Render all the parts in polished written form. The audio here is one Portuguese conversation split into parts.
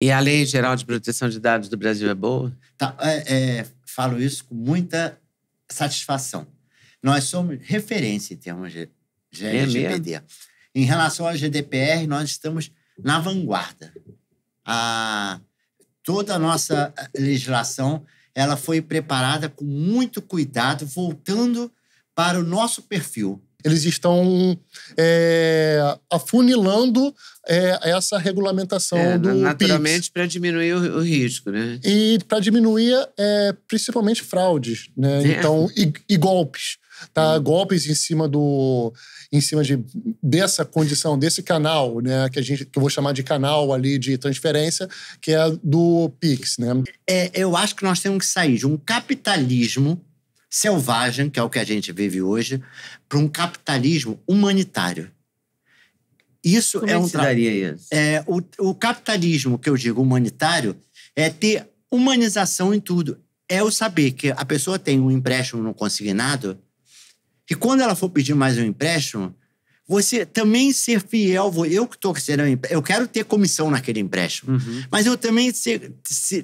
E a Lei Geral de Proteção de Dados do Brasil é boa? Tá, falo isso com muita satisfação. Nós somos referência em termos de LGPD. Em relação ao GDPR, nós estamos na vanguarda. Toda a nossa legislação ela foi preparada com muito cuidado, voltando para o nosso perfil. Eles estão afunilando essa regulamentação do naturalmente para diminuir o risco, né? E para diminuir principalmente fraudes, né? Então, e golpes. Tá? Golpes em cima dessa condição, desse canal, né? Que eu vou chamar de canal ali de transferência, que é do Pix, né? Eu acho que nós temos que sair de um capitalismo selvagem, que é o que a gente vive hoje, para um capitalismo humanitário. Isso Como é que se daria isso? O capitalismo, que eu digo humanitário, é ter humanização em tudo. É o saber que a pessoa tem um empréstimo no consignado e quando ela for pedir mais um empréstimo, você também ser fiel. Eu que estou querendo eu quero ter comissão naquele empréstimo. Mas eu também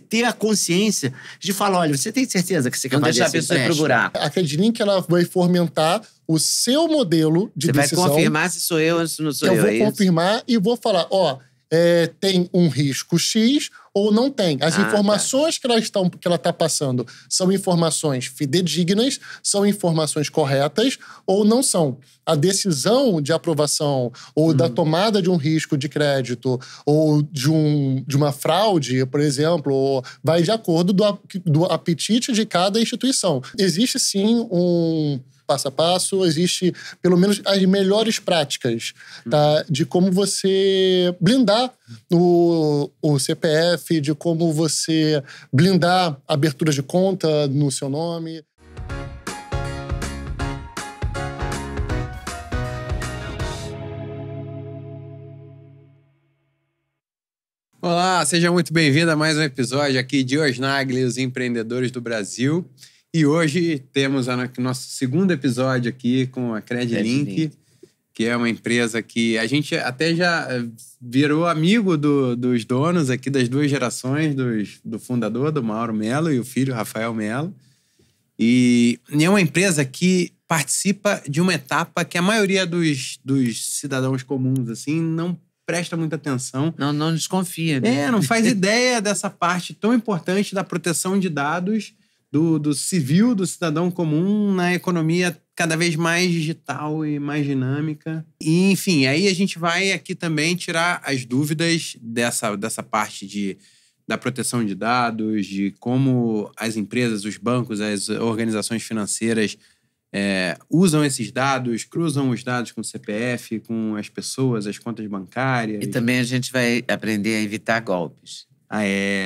ter a consciência de falar, olha, você tem certeza que você quer fazer esse empréstimo? Não deixar a pessoa ir pro buraco. A CredLink, ela vai fomentar o seu modelo de decisão. Você vai confirmar se sou eu ou se não sou eu. Eu vou confirmar e vou falar, tem um risco X ou não tem. As informações que ela está passando são informações fidedignas, são informações corretas ou não são. A decisão de aprovação ou da tomada de um risco de crédito ou de uma fraude, por exemplo, vai de acordo do apetite de cada instituição. Existe, sim, um passo a passo, existe pelo menos as melhores práticas, tá? De como você blindar o CPF, de como você blindar aberturas de conta no seu nome. Olá, seja muito bem-vindo a mais um episódio aqui de Osnagli, os empreendedores do Brasil. E hoje temos o nosso segundo episódio aqui com a CredLink, que é uma empresa que a gente até já virou amigo dos donos aqui das duas gerações, do fundador, do Mauro Melo, e o filho, Rafael Melo. E é uma empresa que participa de uma etapa que a maioria dos cidadãos comuns assim, não presta muita atenção. Não desconfia, né? Não faz ideia dessa parte tão importante da proteção de dados do civil, do cidadão comum na economia cada vez mais digital e mais dinâmica. E, enfim, aí a gente vai aqui também tirar as dúvidas dessa parte da proteção de dados, de como as empresas, os bancos, as organizações financeiras usam esses dados, cruzam os dados com o CPF, com as pessoas, as contas bancárias. E também a gente vai aprender a evitar golpes.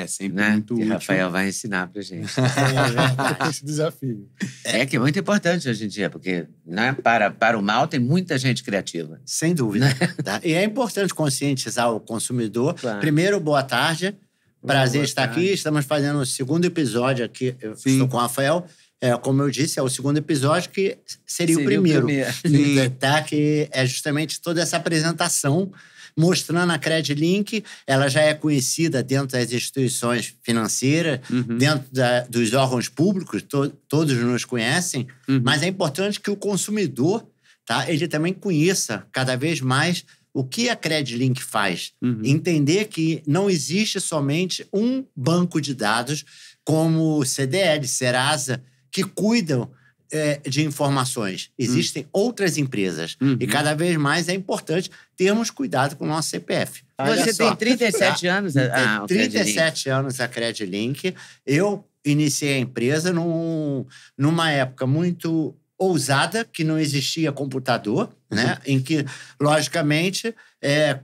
Sempre muito útil. útil. O Rafael vai ensinar pra gente. Verdade. Esse desafio. Que é muito importante hoje em dia, porque para o mal tem muita gente criativa. Sem dúvida. Tá? E é importante conscientizar o consumidor. Claro. Primeiro, boa tarde. Prazer estar aqui. Estamos fazendo o segundo episódio aqui. Eu estou com o Rafael. Como eu disse, é o segundo episódio que seria o primeiro. Tá? Que é justamente toda essa apresentação mostrando a CredLink. Ela já é conhecida dentro das instituições financeiras, dentro dos órgãos públicos, todos nos conhecem, mas é importante que o consumidor, tá, ele também conheça cada vez mais o que a CredLink faz. Entender que não existe somente um banco de dados como o CDL, Serasa, que cuidam de informações. Existem outras empresas. E cada vez mais é importante termos cuidado com o nosso CPF. Você tem 37 anos? Tem 37 anos a CredLink. Eu iniciei a empresa numa época muito ousada, que não existia computador, né? Em que, logicamente,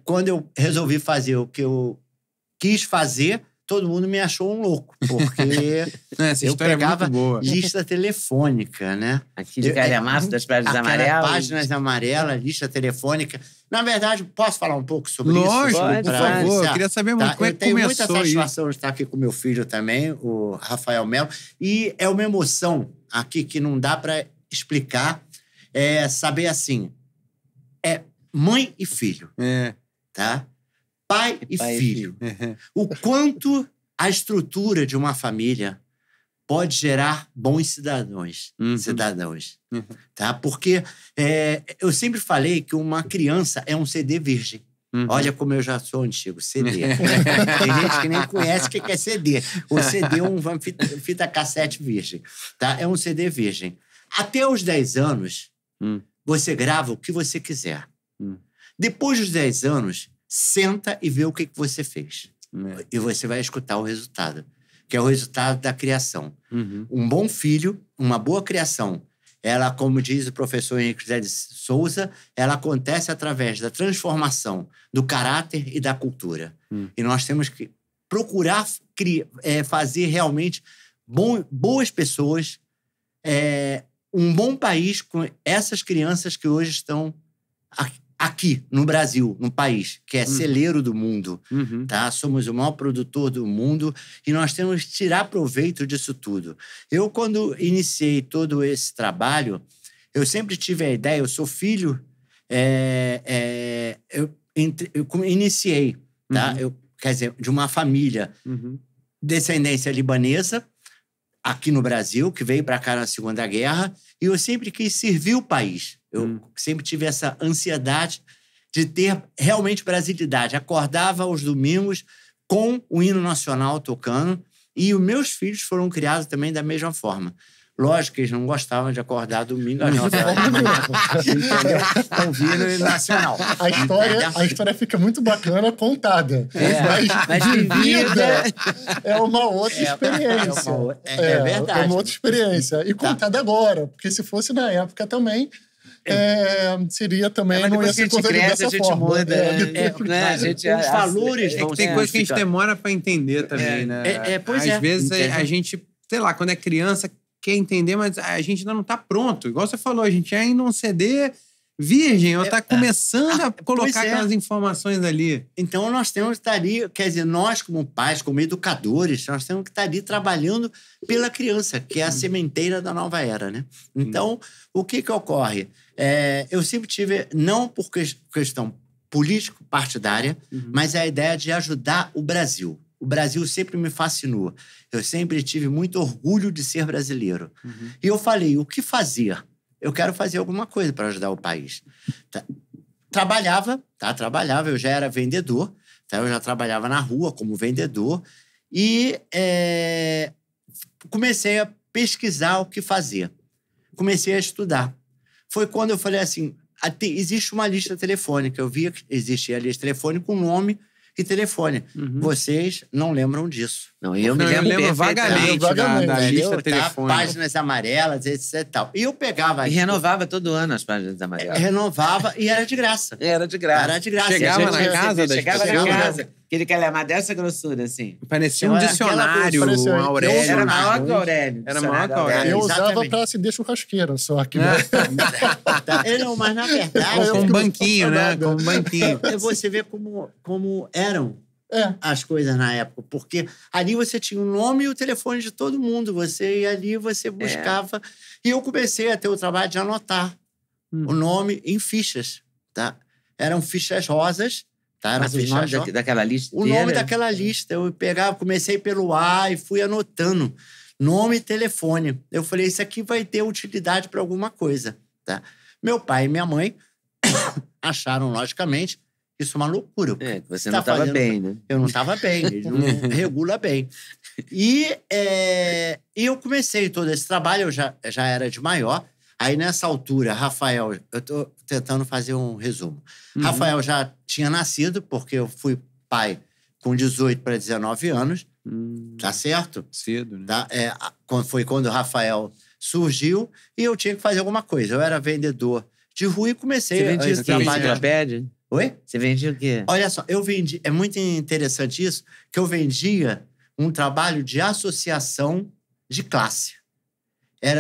quando eu resolvi fazer o que eu quis fazer, todo mundo me achou um louco, porque eu pegava lista telefônica, né? Aquele calhamaço das páginas amarelas. Páginas amarelas, lista telefônica. Na verdade, posso falar um pouco sobre isso? Lógico, por favor. Eu queria saber muito como é que começou. Eu tenho muita satisfação de estar aqui com meu filho também, o Rafael Melo. E é uma emoção aqui que não dá para explicar. Saber assim, mãe e filho. Tá? pai e filho. O quanto a estrutura de uma família pode gerar bons cidadãos. Tá? Porque eu sempre falei que uma criança é um CD virgem. Olha como eu já sou antigo, CD. Tem gente que nem conhece o que é CD. O CD é uma fita cassete virgem. Tá? É um CD virgem. Até os 10 anos, você grava o que você quiser. Depois dos 10 anos, senta e vê o que você fez. E você vai escutar o resultado, que é o resultado da criação. Um bom filho, uma boa criação, ela, como diz o professor Henrique José de Souza, ela acontece através da transformação do caráter e da cultura. E nós temos que procurar fazer realmente boas pessoas, um bom país com essas crianças que hoje estão aqui no Brasil, no país, que é celeiro do mundo. Tá? Somos o maior produtor do mundo e nós temos que tirar proveito disso tudo. Eu, quando iniciei todo esse trabalho, eu sempre tive a ideia, eu sou filho, eu iniciei, tá? Quer dizer, de uma família descendência libanesa, aqui no Brasil, que veio para cá na Segunda Guerra, e eu sempre quis servir o país. Eu sempre tive essa ansiedade de ter realmente brasilidade. Acordava aos domingos com o hino nacional tocando, e os meus filhos foram criados também da mesma forma. Lógico que eles não gostavam de acordar domingo às 9 horas da manhã. Ouvindo o hino nacional. A história fica muito bacana contada. Mas vivida é uma outra experiência. É verdade. É uma outra experiência. E contada agora, porque se fosse na época também, seria também, não ia ser contada dessa forma. Muda, os valores vão tem coisa que a gente demora para entender também, né? Às vezes a gente, sei lá, quando é criança, quer entender, mas a gente ainda não está pronto. Igual você falou, a gente ainda um CD virgem, ou está começando a colocar aquelas informações ali. Então, nós temos que estar ali, quer dizer, nós como pais, como educadores, nós temos que estar ali trabalhando pela criança, que é a sementeira da nova era, né? Então, o que ocorre? Eu sempre tive, não por questão político-partidária, mas a ideia de ajudar o Brasil. O Brasil sempre me fascinou. Eu sempre tive muito orgulho de ser brasileiro. E eu falei, o que fazer? Eu quero fazer alguma coisa para ajudar o país. Trabalhava, eu já era vendedor, tá? Eu já trabalhava na rua como vendedor e comecei a pesquisar o que fazer. Comecei a estudar. Foi quando eu falei assim, existe uma lista telefônica. Eu via que existia a lista telefônica com nome e telefone. Vocês não lembram disso. Não, eu me lembro vagamente da lista telefônica. Páginas amarelas, etc e tal. E eu pegava... E renovava todo ano as páginas amarelas. Renovava e era de graça. Era de graça. Era de graça. Chegava na casa das Chegava pessoas. na casa. Aquele calhamar dessa grossura, assim. Parecia um dicionário, um Aurélio. Era maior que o Aurélio. Era maior que o Aurélio. Eu usava para acender churrasqueira, só que... Não, mas na verdade... Com um banquinho, né? Com um banquinho. Você vê como eram as coisas na época. Porque ali você tinha o nome e o telefone de todo mundo. Você ia ali, você buscava. E eu comecei a ter o trabalho de anotar o nome em fichas, tá? Eram fichas rosas, tá? Mas os nomes daquela lista O nome daquela lista. Eu pegava, comecei pelo A e fui anotando. Nome e telefone. Eu falei, isso aqui vai ter utilidade para alguma coisa, tá? Meu pai e minha mãe acharam, logicamente, isso uma loucura. Você não estava bem, né? Eu não estava bem, ele não regula bem. E eu comecei todo esse trabalho, eu já era de maior. Aí, nessa altura, Rafael... Eu estou tentando fazer um resumo. Rafael já tinha nascido, porque eu fui pai com 18 para 19 anos. Tá certo? Cedo, né? Tá? Foi quando o Rafael surgiu e eu tinha que fazer alguma coisa. Eu era vendedor de rua e comecei a trabalhar. Você vendia enciclopédia? Oi? Você vendia o quê? Olha só, eu vendi... É muito interessante isso, que eu vendia um trabalho de associação de classe.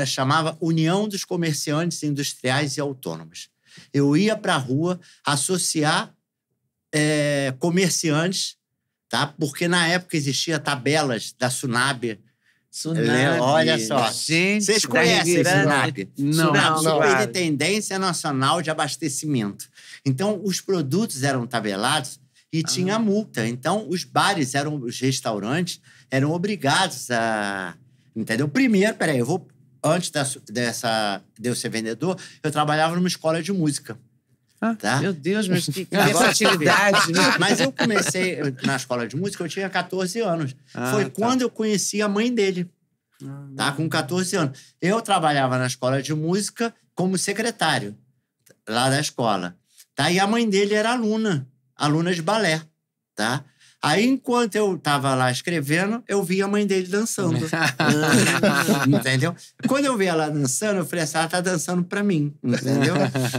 Chamava União dos Comerciantes Industriais e Autônomos. Eu ia para a rua associar comerciantes, tá? Porque na época existia tabelas da SUNAB. Olha só. Gente, vocês conhecem a SUNAB? Não. Superintendência Nacional de Abastecimento. Então, os produtos eram tabelados e tinha multa. Então, os bares, os restaurantes, eram obrigados a... Entendeu? Primeiro, antes de eu ser vendedor, eu trabalhava numa escola de música. Tá? Meu Deus, mas que atividade, né? Mas eu comecei na escola de música, eu tinha 14 anos. Foi quando eu conheci a mãe dele. Tá? Com 14 anos. Eu trabalhava na escola de música como secretário lá da escola. Tá? E a mãe dele era aluna de balé. Tá? Aí, enquanto eu estava lá escrevendo, eu vi a mãe dele dançando. Entendeu? Quando eu vi ela dançando, eu falei assim, ela tá dançando pra mim. Entendeu?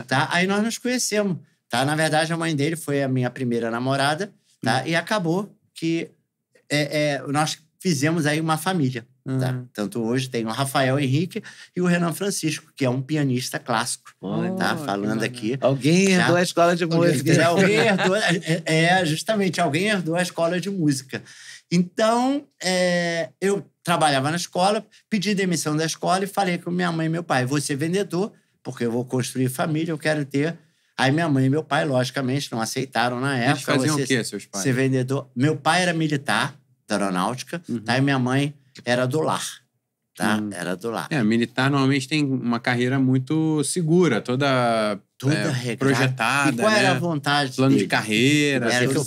Tá? Aí nós nos conhecemos. Tá? Na verdade, a mãe dele foi a minha primeira namorada. Tá? E acabou que nós fizemos aí uma família. Tá? Tanto hoje tem o Rafael Henrique e o Renan Francisco, que é um pianista clássico. Tá? Falando aqui. Alguém herdou a escola de música. Alguém herdou, justamente, alguém herdou a escola de música. Então, eu trabalhava na escola, pedi demissão da escola e falei com minha mãe e meu pai, vou ser vendedor, porque eu vou construir família, eu quero ter... Aí minha mãe e meu pai, logicamente, não aceitaram na época. Eles faziam o quê, seus pais? Ser vendedor. Meu pai era militar, da aeronáutica, tá? E minha mãe era do lar, tá? Era do lar. Militar normalmente tem uma carreira muito segura, toda projetada, e qual era a vontade plano dele? de carreira. Era que eu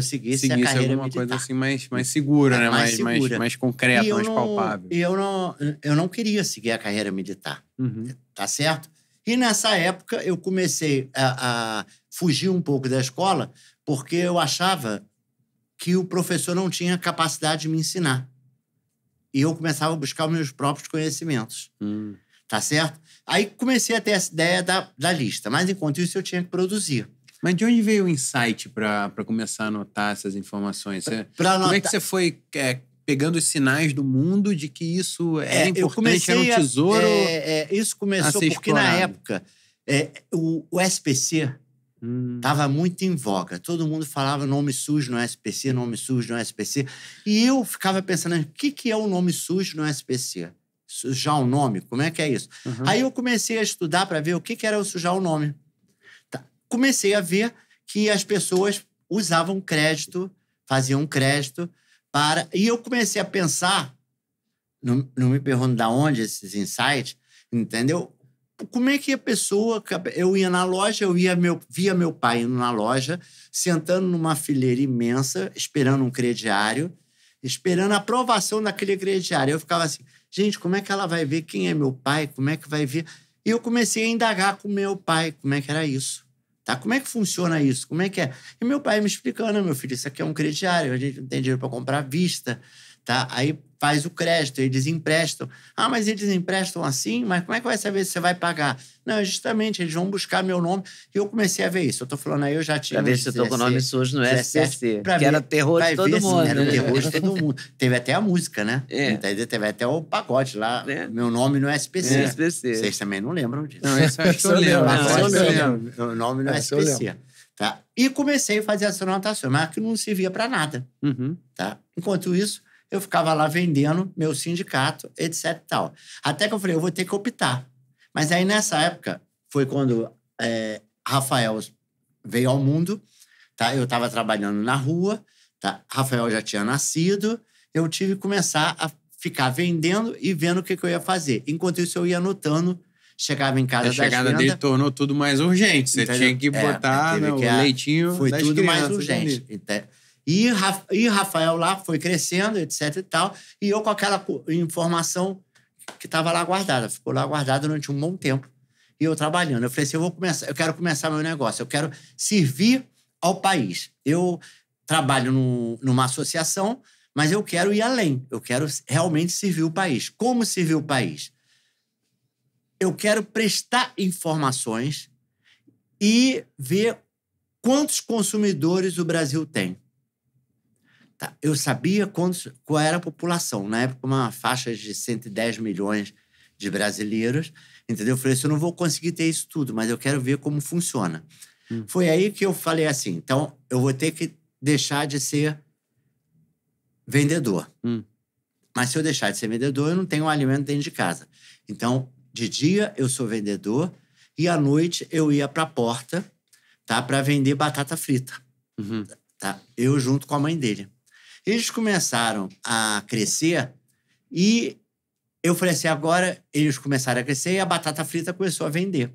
seguisse a carreira alguma militar. coisa assim mais segura, né? Mais concreta, mais palpável. E eu não queria seguir a carreira militar, tá certo? E nessa época eu comecei a fugir um pouco da escola porque eu achava que o professor não tinha capacidade de me ensinar. E eu começava a buscar os meus próprios conhecimentos. Tá certo? Aí comecei a ter essa ideia da lista. Mas, enquanto isso, eu tinha que produzir. Mas de onde veio o insight para começar a anotar essas informações? Como é que você foi pegando os sinais do mundo de que isso era importante, era um tesouro? Isso começou porque, na época, o SPC... Tava muito em voga. Todo mundo falava nome sujo no SPC, nome sujo no SPC. E eu ficava pensando, o que é o nome sujo no SPC? Sujar o nome? Como é que é isso? Aí eu comecei a estudar para ver o que era o sujar o nome. Tá. Comecei a ver que as pessoas usavam crédito, faziam crédito para... E eu comecei a pensar, não me pergunto de onde esses insights, entendeu? Como é que a pessoa... Eu ia na loja, via meu pai indo na loja, sentando numa fileira imensa, esperando um crediário, esperando a aprovação daquele crediário. Eu ficava assim, gente, como é que ela vai ver quem é meu pai? Como é que vai ver? E eu comecei a indagar com meu pai como é que era isso. Tá? Como é que funciona isso? Como é que é? E meu pai me explicando, meu filho, isso aqui é um crediário, a gente não tem dinheiro para comprar à vista. Tá? Aí faz o crédito, eles emprestam. Ah, mas eles emprestam assim? Mas como é que vai saber se você vai pagar? Não, justamente, eles vão buscar meu nome. E eu comecei a ver isso. Eu tô falando aí, eu já tinha... Pra ver se eu tô com o nome sujo no SPC. Que era terror de todo mundo. Era o terror de todo mundo. Teve até a música, né? Entendeu? Teve até o pagode lá. Meu nome no SPC. SPC. Vocês também não lembram disso. Não, isso eu acho que eu lembro. Meu nome no SPC. Tá? E comecei a fazer essa anotação, mas que não servia para nada. Tá? Enquanto isso, eu ficava lá vendendo meu sindicato, etc e tal. Até que eu falei, eu vou ter que optar. Mas aí, nessa época, foi quando Rafael veio ao mundo, tá? Eu estava trabalhando na rua, tá? Rafael já tinha nascido, eu tive que começar a ficar vendendo e vendo o que eu ia fazer. Enquanto isso, eu ia anotando, chegava em casa a chegada dele tornou tudo mais urgente. Você tinha que botar o leitinho foi das tudo mais crianças urgente. E Rafael lá foi crescendo, etc e tal, e eu com aquela informação que estava lá guardada. Ficou lá guardada durante um bom tempo. E eu trabalhando. Eu falei assim, eu quero começar meu negócio, eu quero servir ao país. Eu trabalho numa associação, mas eu quero ir além. Eu quero realmente servir o país. Como servir o país? Eu quero prestar informações e ver quantos consumidores o Brasil tem. Tá. Eu sabia qual era a população. Na época, uma faixa de 110 milhões de brasileiros. Entendeu? Eu falei assim, eu não vou conseguir ter isso tudo, mas eu quero ver como funciona. Foi aí que eu falei assim, então eu vou ter que deixar de ser vendedor. Mas se eu deixar de ser vendedor, eu não tenho um alimento dentro de casa. Então, de dia eu sou vendedor e à noite eu ia para a porta, tá, para vender batata frita. tá? Eu junto com a mãe dele. Eles começaram a crescer e eu falei assim, agora eles começaram a crescer e a batata frita começou a vender.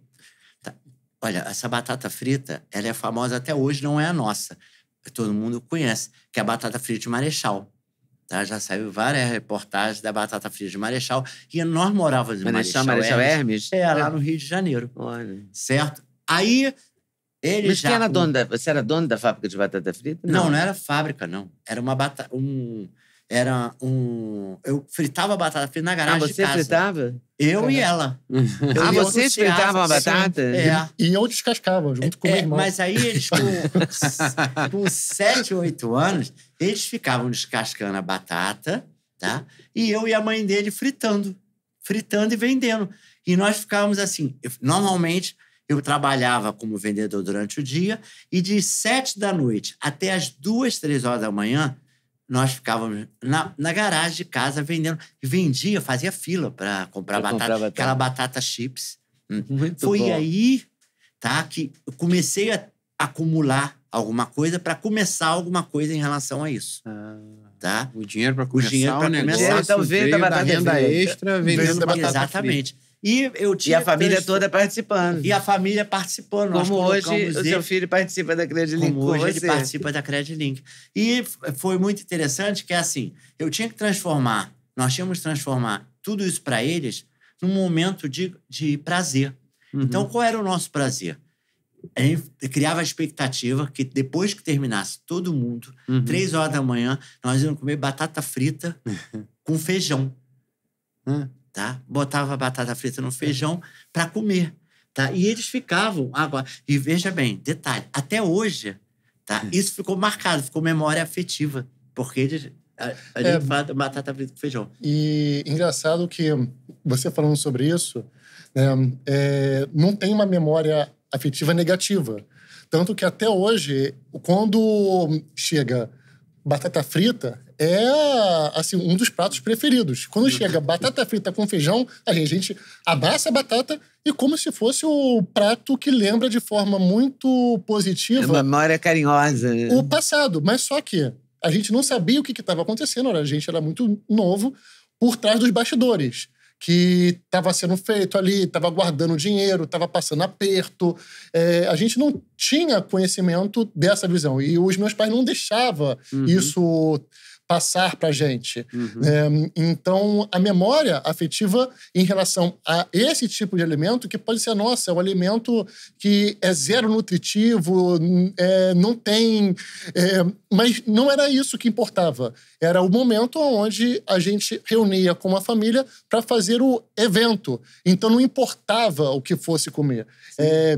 Tá? Olha, essa batata frita, ela é famosa até hoje, não é a nossa. Todo mundo conhece, que é a batata frita de Marechal. Tá? Já saiu várias reportagens da batata frita de Marechal. E nós morávamos em Marechal Hermes? Lá no Rio de Janeiro. Olha. Certo? Aí, eles Mas quem era dono você era dono da fábrica de batata frita? Não era fábrica, não. Era uma eu fritava batata frita na garagem de casa. Você fritava? Eu e ela. Vocês fritavam a batata? E eu descascava, junto com o meu irmão. Mas aí eles, com 7, 8 anos, eles ficavam descascando a batata, tá? E eu e a mãe dele fritando e vendendo. E nós ficávamos assim, normalmente... Eu trabalhava como vendedor durante o dia e de 7 da noite até as 2, 3 horas da manhã, nós ficávamos na garagem de casa vendendo. Vendia, fazia fila para comprar batata, aquela batata chips. Muito Foi bom. aí, tá, que eu comecei a acumular alguma coisa para começar alguma coisa em relação a isso. Tá? O dinheiro para começar o negócio. Então veio da renda extra, vendendo batata exatamente. frita. E a família toda participando. E a família participando. Como hoje o seu filho participa da Credilink. Como hoje ele participa da Credilink. E foi muito interessante que, assim, nós tínhamos que transformar tudo isso para eles num momento de prazer. Então, qual era o nosso prazer? A gente criava a expectativa que depois que terminasse todo mundo, 3 horas da manhã, nós íamos comer batata frita com feijão. Tá? Botava a batata frita no feijão para comer. Tá? E eles ficavam... Agora, e veja bem, detalhe, até hoje, tá? Isso ficou marcado, ficou memória afetiva. Porque a gente fala da batata frita com feijão. E engraçado que você falando sobre isso, não tem uma memória afetiva negativa. Tanto que até hoje, quando chega batata frita, é assim, um dos pratos preferidos. Quando chega batata frita com feijão, a gente abraça a batata e como se fosse o prato que lembra de forma muito positiva... É uma memória carinhosa. Né? O passado. Mas só que a gente não sabia o que estava acontecendo. A gente era muito novo por trás dos bastidores. Que estava sendo feito ali, estava guardando dinheiro, estava passando aperto. A gente não tinha conhecimento dessa visão. E os meus pais não deixavam isso passar pra gente. Então, a memória afetiva em relação a esse tipo de alimento, que pode ser, nossa, é um alimento que é zero nutritivo, não tem... mas não era isso que importava. Era o momento onde a gente reunia com a família para fazer o evento. Então, não importava o que fosse comer.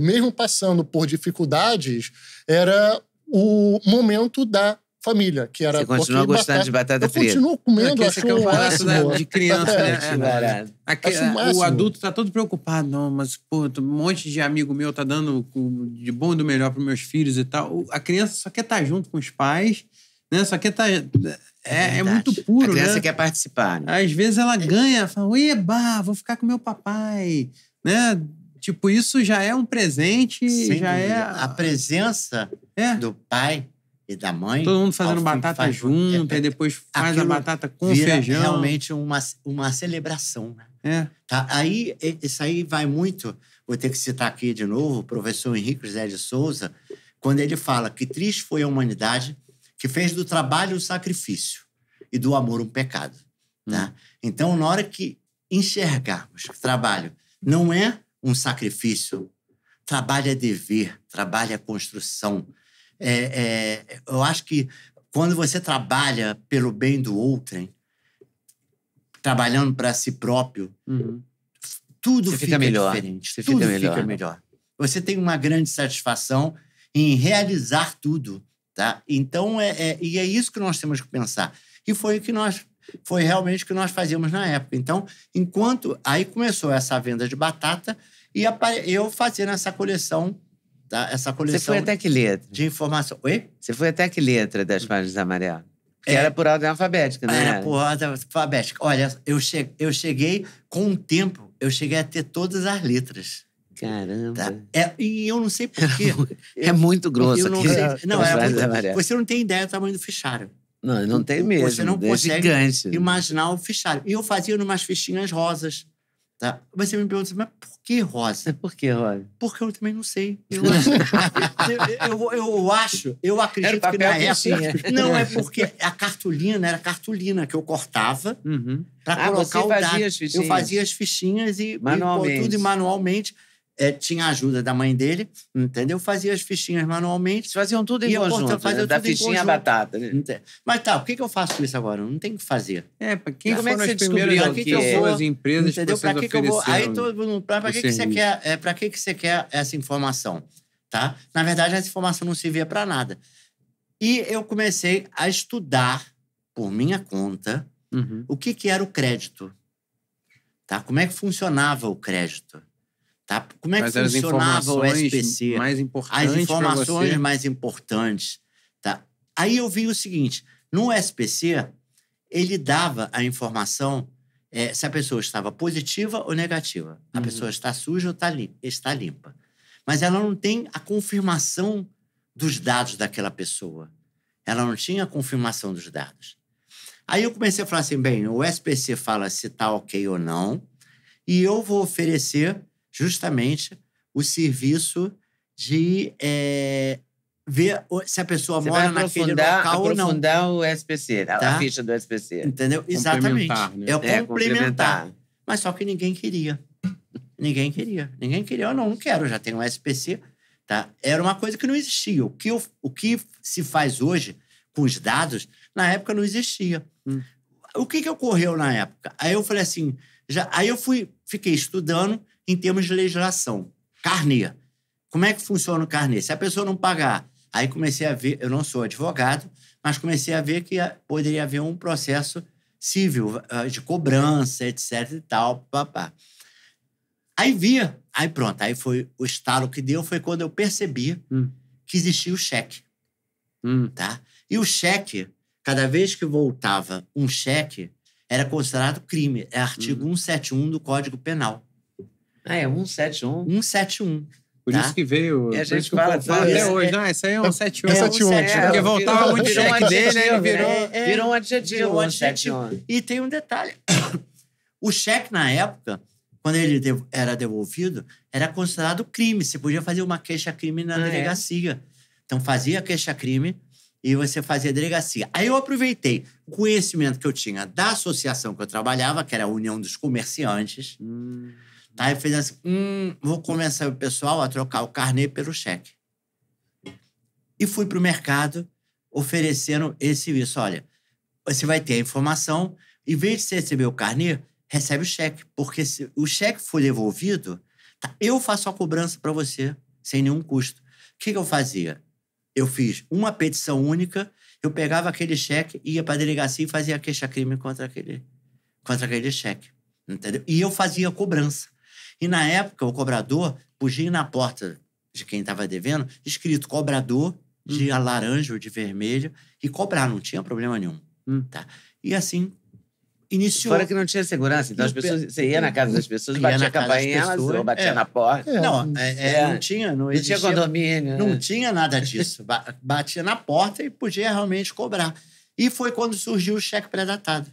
Mesmo passando por dificuldades, era o momento da família, que era... Você continua gostando de batata frita? Eu continuo comendo, acho que eu máximo. Né, de criança, né? O adulto tá todo preocupado. Não, mas, pô, um monte de amigo meu tá dando de bom e do melhor pros meus filhos e tal. A criança só quer estar junto com os pais, né? Só quer estar... É muito puro, a criança né? quer participar. Né? Às vezes ela ganha, fala, eba, vou ficar com meu papai, né? Tipo, isso já é um presente, Sem já dúvida. é... A presença do pai e da mãe... Todo mundo fazendo batata junto, aí depois faz a batata com vira feijão. Realmente uma celebração, né? Tá? Aí, isso aí vai muito... Vou ter que citar aqui de novo o professor Henrique José de Souza, quando ele fala que triste foi a humanidade que fez do trabalho um sacrifício e do amor um pecado. Tá? Então, na hora que enxergarmos que o trabalho não é um sacrifício, trabalho é dever, trabalho é construção. Eu acho que quando você trabalha pelo bem do outrem, trabalhando para si próprio, tudo fica melhor. Diferente. Tudo fica melhor. Você tem uma grande satisfação em realizar tudo. Tá? Então, e é isso que nós temos que pensar. E foi realmente o que nós fazíamos na época. Então, aí começou essa venda de batata e eu fazendo essa coleção. Tá? Essa coleção. Você foi até que letra? De informação. Oi? Você foi até que letra das páginas amarelas? Porque era por ordem alfabética, não era? Era por ordem alfabética. Olha, eu cheguei com o tempo, eu cheguei a ter todas as letras. Caramba. Tá? E eu não sei porquê. É muito grosso aqui. Você não tem ideia do tamanho do fichário. Não tem mesmo. Você não consegue imaginar o fichário. E eu fazia umas fichinhas rosas. Tá? Você me pergunta, mas por que rosa? Por que rosa? Porque eu também não sei. Eu acredito que na época... Não, é porque a cartolina era cartolina que eu cortava para colocar o dado. Eu fazia as fichinhas e tudo manualmente. Tinha a ajuda da mãe dele, entendeu? Eu fazia as fichinhas manualmente. Vocês faziam tudo em conjunto, né? Da fichinha à batata, né? Mas por que eu faço isso agora? Não tem o que fazer. Para quem como é que você descobriu as empresas, entendeu? Para que eu vou? Aí para que você quer essa informação, tá? Na verdade, essa informação não servia para nada. E eu comecei a estudar por minha conta o que era o crédito, tá? Como é que funcionava o crédito? Tá? Como é que funcionava o SPC? As informações mais importantes. Tá? Aí eu vi o seguinte, no SPC, ele dava a informação se a pessoa estava positiva ou negativa. A pessoa está suja ou está limpa. Mas ela não tem a confirmação dos dados daquela pessoa. Ela não tinha a confirmação dos dados. Aí eu comecei a falar assim, bem, o SPC fala se está ok ou não, e eu vou oferecer justamente o serviço de ver se a pessoa mora naquele local ou não. Aprofundar o SPC, a ficha do SPC. Entendeu? Exatamente. Né? É o complementar. Mas só que ninguém queria. Ninguém queria. Eu não quero, já tenho um SPC. Tá? Era uma coisa que não existia. O que se faz hoje com os dados, na época não existia. O que ocorreu na época? Aí eu falei assim, aí eu fiquei estudando em termos de legislação. Carnê. Como é que funciona o carnê? Se a pessoa não pagar, aí comecei a ver, eu não sou advogado, mas comecei a ver que poderia haver um processo civil, de cobrança, etc e tal, papá. Aí pronto, aí foi o estalo que deu, foi quando eu percebi que existia o cheque. Tá? E o cheque, cada vez que voltava um cheque, era considerado crime. É artigo 171 do Código Penal. É 171? 171. Por isso que veio... E a gente fala até hoje. Não, isso aí é 171. É 171. Porque voltava muito cheque dele, aí virou um adjetivo. 171. E tem um detalhe. O cheque, na época, quando ele era devolvido, era considerado crime. Você podia fazer uma queixa-crime na delegacia. Então, fazia queixa-crime e você fazia delegacia. Aí eu aproveitei o conhecimento que eu tinha da associação que eu trabalhava, que era a União dos Comerciantes. Aí eu fiz assim, vou começar o pessoal a trocar o carnê pelo cheque. E fui para o mercado oferecendo esse serviço. Olha, você vai ter a informação, em vez de você receber o carnê, recebe o cheque. Porque se o cheque for devolvido, eu faço a cobrança para você, sem nenhum custo. O que eu fazia? Eu fiz uma petição única, eu pegava aquele cheque, ia para a delegacia e fazia queixa-crime contra aquele cheque. Entendeu? E eu fazia a cobrança. E, na época, o cobrador podia ir na porta de quem estava devendo, escrito cobrador de laranja ou de vermelho, e cobrar, não tinha problema nenhum. Tá? E, assim, iniciou... Fora que não tinha segurança, então as pessoas, você ia na casa das pessoas, batia a campainha, ou batia na porta. Não tinha, não existia... Não tinha condomínio. Não tinha nada disso. Batia na porta e podia realmente cobrar. E foi quando surgiu o cheque pré-datado.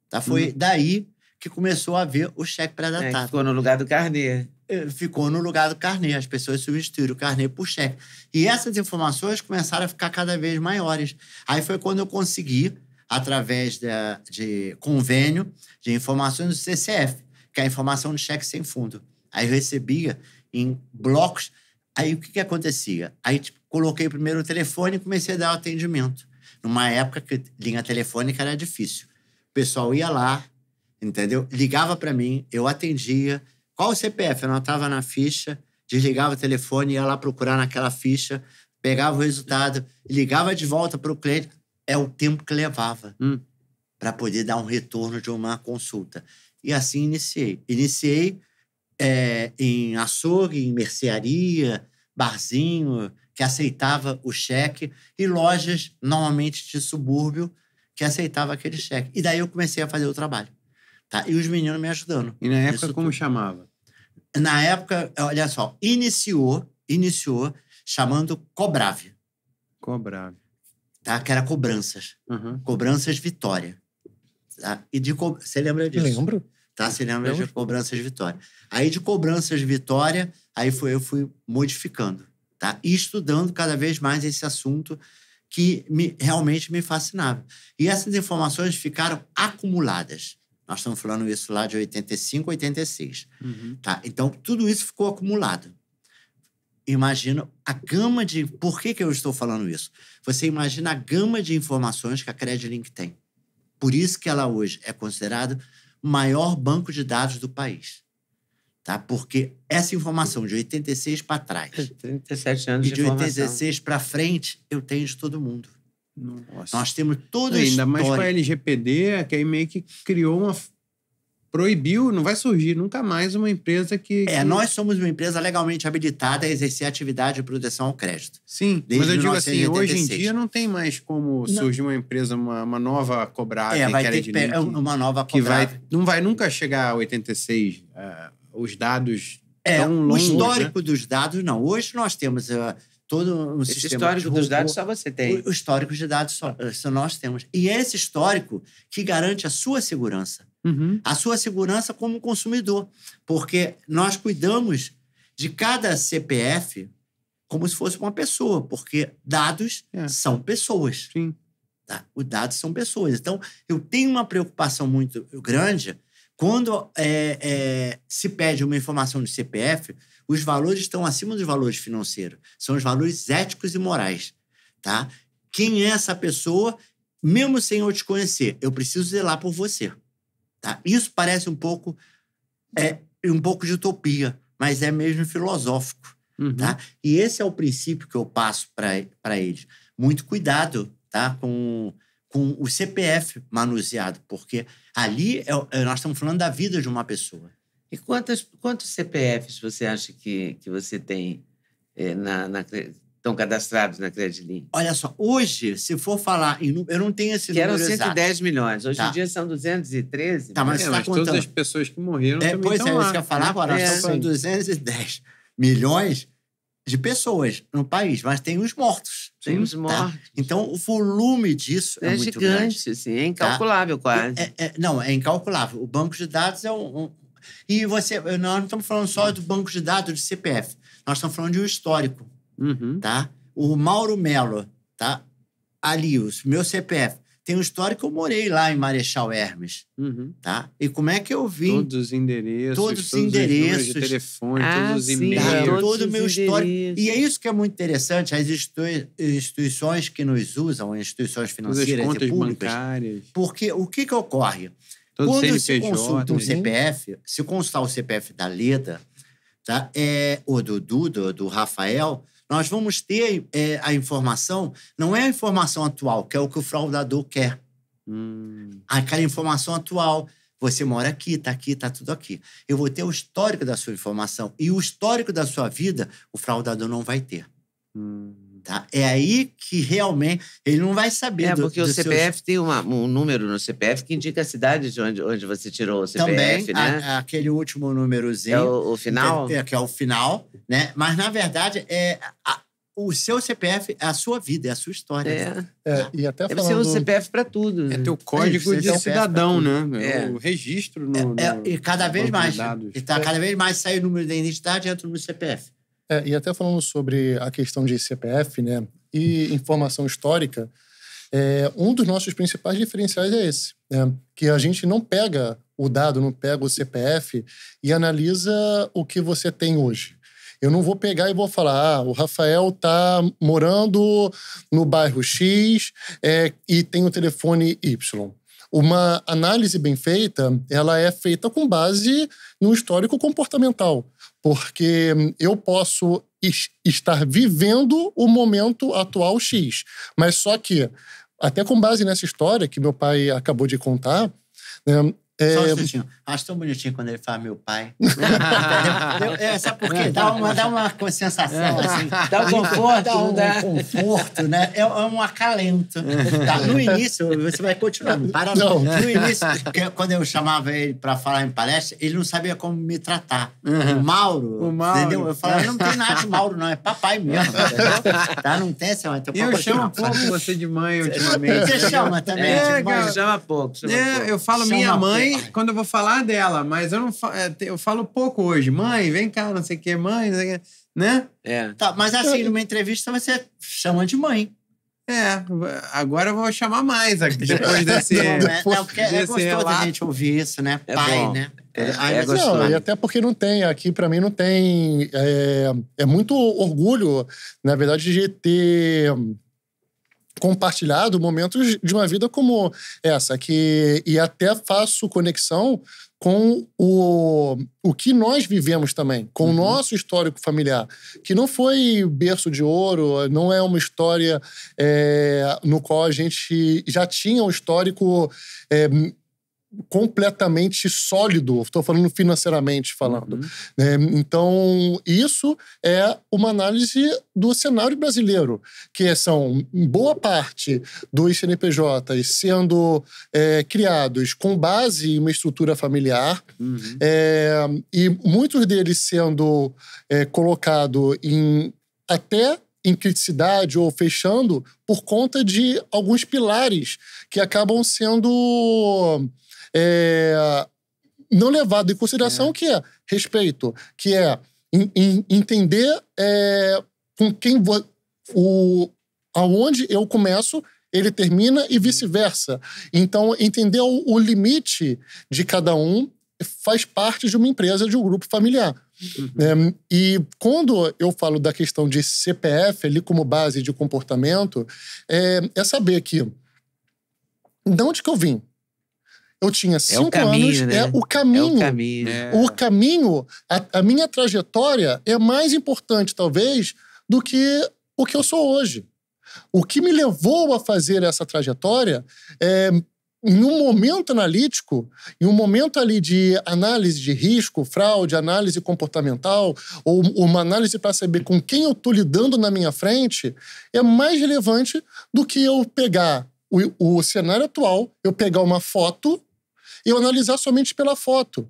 Tá? Foi daí que começou a ver o cheque pré-datado. Ficou no lugar do carnê. Ficou no lugar do carnê. As pessoas substituíram o carnê por cheque. E essas informações começaram a ficar cada vez maiores. Aí foi quando eu consegui, através de convênio de informações do CCF, que é a informação de cheque sem fundo. Aí eu recebia em blocos. Aí o que acontecia? Aí coloquei primeiro o telefone e comecei a dar o atendimento. Numa época que linha telefônica era difícil. O pessoal ia lá, entendeu? Ligava para mim, eu atendia. Qual o CPF? Eu anotava na ficha, desligava o telefone, ia lá procurar naquela ficha, pegava o resultado, ligava de volta para o cliente. É o tempo que levava para poder dar um retorno de uma consulta. E assim iniciei. Iniciei em açougue, em mercearia, barzinho, que aceitava o cheque, e lojas, normalmente de subúrbio, que aceitava aquele cheque. E daí eu comecei a fazer o trabalho. Tá? E os meninos me ajudando. E na época como chamava? Na época, olha só, iniciou chamando Cobrave. Cobrave. Tá? Que era Cobranças. Uhum. Cobranças Vitória. Tá? Você lembra disso? Lembro. Tá? Você lembra de Cobranças Vitória. Aí de Cobranças Vitória, eu fui modificando. Tá? E estudando cada vez mais esse assunto que realmente me fascinava. E essas informações ficaram acumuladas. Nós estamos falando isso lá de 85, 86. Uhum. Tá? Então, tudo isso ficou acumulado. Imagina a gama de... Por que eu estou falando isso? Você imagina a gama de informações que a CredLink tem. Por isso que ela hoje é considerada o maior banco de dados do país. Tá? Porque essa informação de 86 para trás... 37 anos de informação. E de 86 informação. para frente, eu tenho de todo mundo. Nossa. Nós temos todo Ainda mais com a LGPD, que aí meio que criou uma... Proibiu, não vai surgir nunca mais uma empresa que... Nós somos uma empresa legalmente habilitada a exercer atividade de proteção ao crédito. Sim, mas eu digo assim, hoje em dia não tem mais como surgir uma empresa, uma nova Cobrave. Vai ter que uma nova Cobrave. Não vai nunca chegar a 86, os dados tão longos, o histórico né? dos dados, não. Hoje nós temos todo um esse sistema... histórico dos dados só você tem. O histórico de dados só nós temos. E é esse histórico que garante a sua segurança. Uhum. A sua segurança como consumidor. Porque nós cuidamos de cada CPF como se fosse uma pessoa. Porque dados são pessoas. Sim. Tá? Os dados são pessoas. Então, eu tenho uma preocupação muito grande quando se pede uma informação de CPF, os valores estão acima dos valores financeiros. São os valores éticos e morais. Tá? Quem é essa pessoa, mesmo sem eu te conhecer? Eu preciso zelar por você. Tá? Isso parece um pouco de utopia, mas é mesmo filosófico. Uhum. Tá? E esse é o princípio que eu passo para eles. Muito cuidado, tá? com o CPF manuseado, porque ali nós estamos falando da vida de uma pessoa. E quantos CPFs você acha que você tem estão cadastrados na CredLink? Olha só, hoje, se for falar em número, eu não tenho esse número exato. Que eram 110 milhões. Hoje Tá. em dia são 213. Tá, mas mas todas as pessoas que morreram também pois estão lá. Isso que eu ia falar agora. Nós estamos falando de 210 milhões de pessoas no país, mas tem os mortos. Tem os mortos. Tá? Então, o volume disso é muito gigante, grande. assim, é incalculável quase. Não, é incalculável. O banco de dados é E nós não estamos falando só do banco de dados de CPF. Nós estamos falando de um histórico. Uhum. Tá? O Mauro Melo, tá? Ali, o meu CPF. Tem um histórico que eu morei lá em Marechal Hermes. Uhum. Tá? E como é que eu vim? Todos os endereços, todos os números de telefone, todos os e-mails. Todo o meu histórico. E é isso que é muito interessante. As instituições que nos usam, as instituições financeiras todas as contas e públicas. Bancárias. Porque o que ocorre? Todo Quando CNPJ, se consulta um CPF, se consultar o CPF da Leda, tá? Ou do Duda, do Rafael, nós vamos ter a informação, não é a informação atual, que é o que o fraudador quer. Aquela informação atual, você mora aqui, tá tudo aqui. Eu vou ter o histórico da sua informação e o histórico da sua vida, o fraudador não vai ter. Tá? É aí que realmente ele não vai saber. Porque o CPF tem um número no CPF que indica a cidade de onde você tirou o CPF, também, né? Aquele último númerozinho. É o final? Que é o final, né? Mas, na verdade, o seu CPF é a sua vida, é a sua história. E até Deve ser o CPF para tudo. É teu código de cidadão, né? O registro no e cada vez mais. Cada vez mais sai o número da identidade e entra no CPF. E até falando sobre a questão de CPF, né, e informação histórica, um dos nossos principais diferenciais é esse, né, que a gente não pega o dado, não pega o CPF e analisa o que você tem hoje. Eu não vou pegar e vou falar, o Rafael está morando no bairro X e tem o telefone Y. Uma análise bem feita, ela é feita com base no histórico comportamental, porque eu posso estar vivendo o momento atual X, mas só que, até com base nessa história que meu pai acabou de contar, né, Só um instantinho. Acho tão bonitinho quando ele fala meu pai. Sabe por quê? Dá uma sensação assim. Dá um conforto. Dá um conforto, né? É um acalento. Tá? No início, você vai continuar. Não para não. No início, quando eu chamava ele para falar em palestra, ele não sabia como me tratar. O Mauro. Entendeu? Eu falava, não tem nada de Mauro, não. É papai mesmo. Tá? Não tem essa... E eu chamo pouco você de mãe ultimamente. Você chama também. Chama pouco. Eu falo minha mãe quando eu vou falar dela, mas eu falo pouco hoje. Mãe, vem cá, não sei o que, mãe, não sei o que, né? Tá, mas assim, numa entrevista você chama de mãe. Agora eu vou chamar mais depois desse é gostoso a gente ouvir isso, né? Pai, bom. né? Não, e até porque não tem, aqui pra mim não tem... É muito orgulho, na verdade, de ter... compartilhado momentos de uma vida como essa, e até faço conexão com o que nós vivemos também, com o nosso histórico familiar, que não foi berço de ouro, não é uma história no qual a gente já tinha um histórico completamente sólido, estou falando financeiramente falando. Então, isso é uma análise do cenário brasileiro, que são boa parte dos CNPJs sendo criados com base em uma estrutura familiar, e muitos deles sendo colocados até em criticidade ou fechando por conta de alguns pilares que acabam sendo... não levado em consideração, que é respeito, que é entender com quem aonde eu começo, ele termina e vice-versa. Então, entender o limite de cada um faz parte de uma empresa, de um grupo familiar. E quando eu falo da questão de CPF ali como base de comportamento, é saber que de onde que eu vim? Eu tinha 5 anos, né? O caminho. O caminho, a minha trajetória é mais importante, talvez, do que o que eu sou hoje. O que me levou a fazer essa trajetória em um momento analítico, em um momento ali de análise de risco, fraude, análise comportamental, ou uma análise para saber com quem eu estou lidando na minha frente, é mais relevante do que eu pegar o cenário atual, eu pegar uma foto e eu analisar somente pela foto.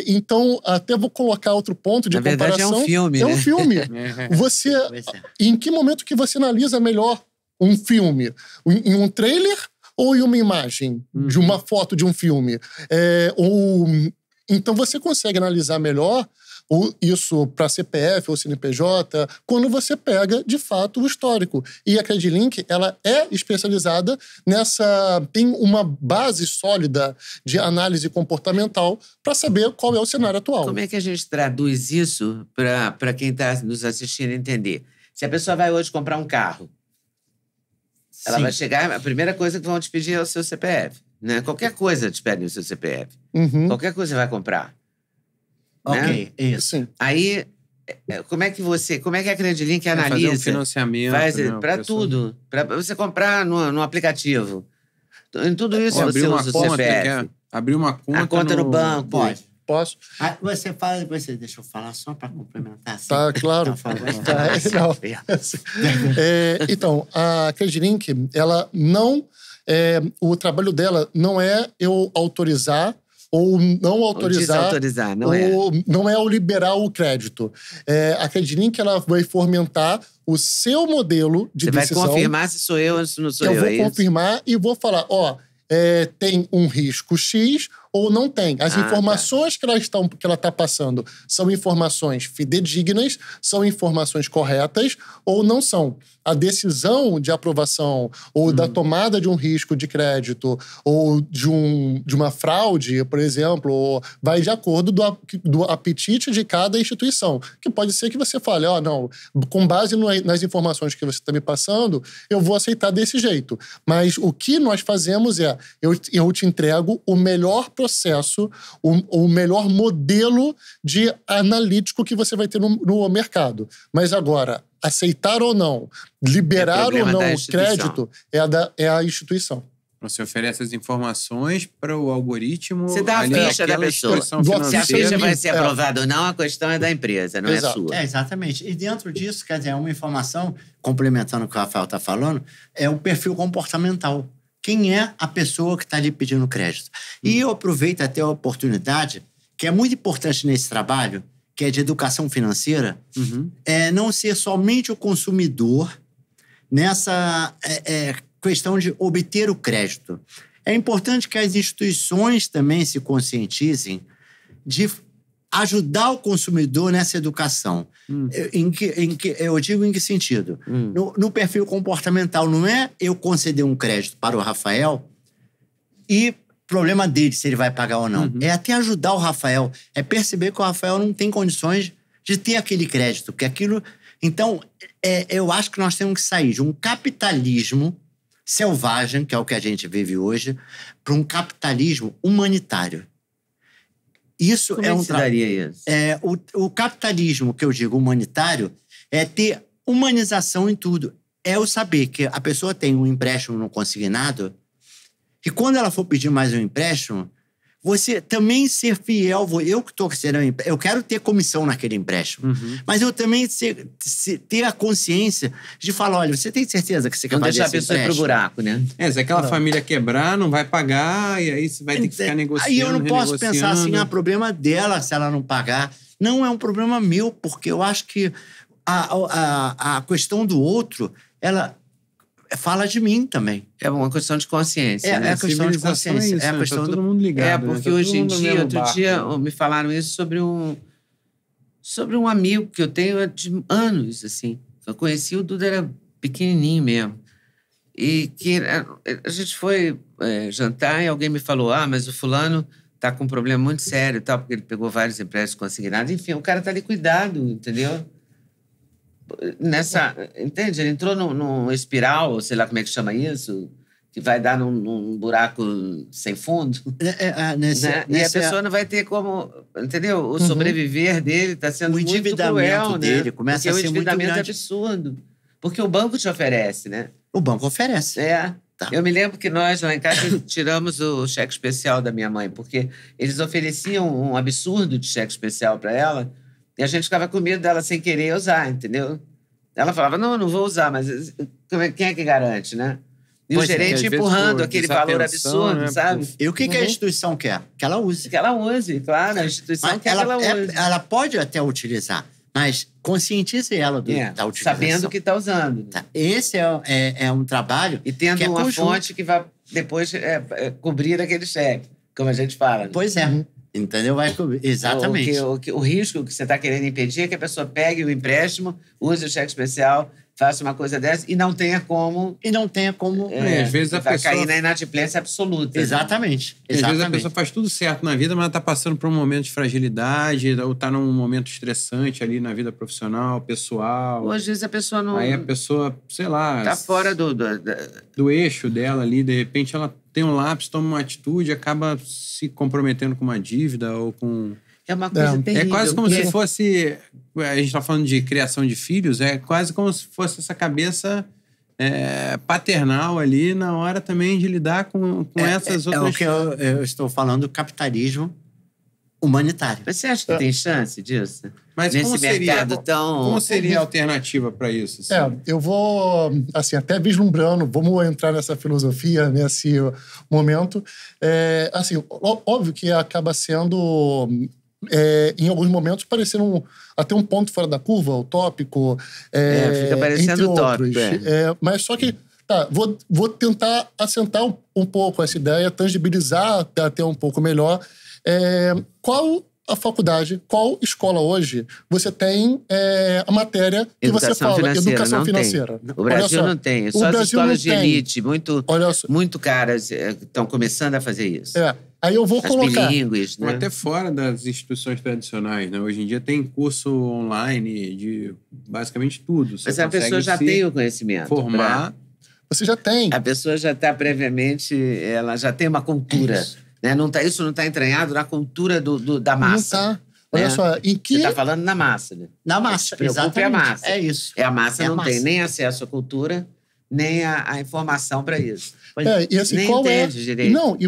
Então, até vou colocar outro ponto de comparação. Na verdade, é um filme, um filme. Em que momento que você analisa melhor um filme? Em um trailer ou em uma imagem de uma foto de um filme? Então, você consegue analisar melhor isso para CPF ou CNPJ, quando você pega, de fato, o histórico. E a Credilink, ela é especializada tem uma base sólida de análise comportamental para saber qual é o cenário atual. Como é que a gente traduz isso para quem está nos assistindo entender? Se a pessoa vai hoje comprar um carro, ela vai chegar, a primeira coisa que vão te pedir é o seu CPF. Né? Qualquer coisa te pedem o seu CPF. Qualquer coisa você vai comprar. Ok, isso. Sim. Aí, como é que a Credilink analisa? Fazer um financiamento. Para tudo. Para você comprar no aplicativo. Em tudo isso você usa o CPF. Abrir uma conta. A conta no banco. Pode. Posso? Você fala, deixa eu falar só para complementar. Assim. Tá, claro. Então, a Credilink, ela não... o trabalho dela não é eu autorizar ou não autorizar, não é o liberar o crédito. A Credilink, ela vai fomentar o seu modelo de decisão. Você vai confirmar se sou eu ou se não sou eu. Eu vou confirmar e vou falar, tem um risco X ou não tem. As informações que ela está passando são informações fidedignas, são informações corretas ou não são. A decisão de aprovação ou da tomada de um risco de crédito ou de uma fraude, por exemplo, vai de acordo do apetite de cada instituição. Que pode ser que você fale, não, com base nas informações que você está me passando, eu vou aceitar desse jeito. Mas o que nós fazemos eu te entrego o melhor processo, o melhor modelo de analítico que você vai ter no mercado. Mas agora, aceitar ou não, liberar ou não o crédito é a instituição. Você oferece as informações para o algoritmo. Você dá a ficha da pessoa. Se a ficha vai ser aprovada ou não, a questão é da empresa, não é sua. Exatamente. E dentro disso, quer dizer, uma informação, complementando o que o Rafael está falando, é o perfil comportamental. Quem é a pessoa que está ali pedindo crédito? E eu aproveito até a oportunidade, que é muito importante nesse trabalho, que é de educação financeira, é não ser somente o consumidor nessa questão de obter o crédito. É importante que as instituições também se conscientizem de ajudar o consumidor nessa educação. Eu digo em que sentido? No perfil comportamental, não é eu conceder um crédito para o Rafael e problema dele se ele vai pagar ou não. É até ajudar o Rafael. É perceber que o Rafael não tem condições de ter aquele crédito. Que aquilo... Então, eu acho que nós temos que sair de um capitalismo selvagem, que é o que a gente vive hoje, para um capitalismo humanitário. Isso Como é um daria isso? O capitalismo, que eu digo humanitário, é ter humanização em tudo. É eu saber que a pessoa tem um empréstimo no consignado e quando ela for pedir mais um empréstimo, você também ser fiel. Eu que estou querendo eu quero ter comissão naquele empréstimo. Mas eu também ter a consciência de falar, olha, você tem certeza que você quer fazer esse empréstimo? Não deixar a pessoa ir pro buraco, né? Se aquela família quebrar, não vai pagar, e aí você vai ter que ficar negociando, aí eu não posso pensar assim, problema dela se ela não pagar. Não é um problema meu, porque eu acho que a questão do outro, ela fala de mim também. É uma questão de consciência, né? É a questão de consciência. É a questão todo mundo ligado. Porque hoje em dia, outro dia, me falaram isso sobre um amigo que eu tenho de anos, assim. Eu conheci, o Duda era pequenininho mesmo. E que a gente foi jantar e alguém me falou, mas o fulano tá com um problema muito sério e tal, porque ele pegou vários empréstimos consignados. Enfim, o cara tá ali cuidado, entendeu? Entende? Ele entrou num espiral, sei lá como é que chama isso, que vai dar num buraco sem fundo. E a pessoa não vai ter como, entendeu? O sobreviver dele está sendo muito cruel, dele né? começa porque a ser o endividamento é absurdo. Porque o banco te oferece, né? O banco oferece. Tá. Eu me lembro que nós, lá em casa, tiramos o cheque especial da minha mãe, porque eles ofereciam um absurdo de cheque especial para ela, e a gente ficava com medo dela sem querer usar, entendeu? Ela falava, não vou usar, mas quem é que garante, né? E o gerente empurrando aquele valor absurdo, né? Sabe? E o que a instituição quer? Que ela use. Que ela use, claro. A instituição quer que ela use. Ela pode até utilizar, mas conscientize ela da utilização. Sabendo que está usando. Tá. Esse é um trabalho... E tendo uma fonte que vai depois cobrir aquele cheque, como a gente fala. Né? Pois é. Entendeu? Vai cobrir. Exatamente. O risco que você está querendo impedir é que a pessoa pegue o empréstimo, use o cheque especial, faça uma coisa dessa e não tenha como... às vezes a vai pessoa... cair na inadimplência absoluta. Exatamente. Às vezes a pessoa faz tudo certo na vida, mas ela está passando por um momento de fragilidade ou está num momento estressante ali na vida profissional, pessoal. Ou às vezes a pessoa não... Aí a pessoa, sei lá... Está fora do eixo dela ali, de repente ela tem um lapso, toma uma atitude, acaba se comprometendo com uma dívida ou com... É uma coisa terrível. É quase como se fosse... A gente está falando de criação de filhos, é quase como se fosse essa cabeça paternal ali na hora também de lidar com essas outras... É o que eu estou falando, capitalismo humanitário. Mas você acha que tem chance disso? Mas nesse mercado tão... Como seria a alternativa para isso? Assim? Eu vou, assim, até vislumbrando, vamos entrar nessa filosofia, nesse momento. Assim, óbvio que acaba sendo... em alguns momentos parecendo até um ponto fora da curva, utópico, fica parecendo utópico. Mas só que vou tentar assentar um pouco essa ideia, tangibilizar até um pouco melhor. Qual a faculdade, qual escola hoje você tem a matéria que você fala, educação financeira? O Brasil não tem. Só as escolas de elite, muito caras, estão começando a fazer isso. Aí eu vou colocar... bilíngues, né? Até fora das instituições tradicionais, né? Hoje em dia tem curso online de basicamente tudo. Mas a pessoa já tem o conhecimento. Formar. Você já tem. A pessoa já está previamente... Ela já tem uma cultura. Né? Isso não está entranhado na cultura da massa. Não está. Olha só, em que... Você está falando na massa, né? Na massa, exatamente. É a massa. É isso. A massa não tem nem acesso à cultura, nem a informação para isso. E assim, nem qual entende direito. Não, e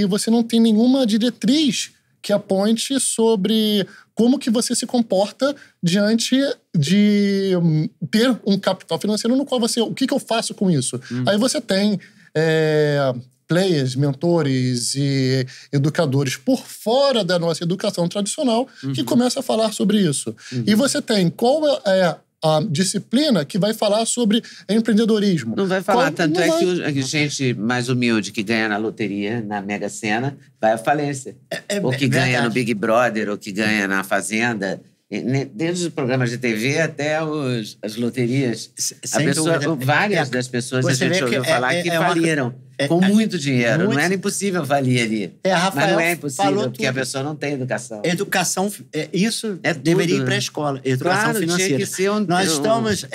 você não tem nenhuma diretriz que aponte sobre como que você se comporta diante de ter um capital financeiro no qual o que eu faço com isso? Aí você tem players, mentores e educadores por fora da nossa educação tradicional que começam a falar sobre isso. E você tem qual é a disciplina que vai falar sobre empreendedorismo. Não vai falar, tanto é que gente mais humilde que ganha na loteria, na Mega Sena, vai à falência. Ou que ganha no Big Brother, ou que ganha na Fazenda. Desde os programas de TV até as loterias. Várias das pessoas a gente ouviu falar que faliram. Com muito dinheiro. Não era impossível falir ali. Rafael, mas não é impossível, porque a pessoa não tem educação. Educação, isso deveria ir para a escola. Educação financeira. Tinha que ser Nós estamos,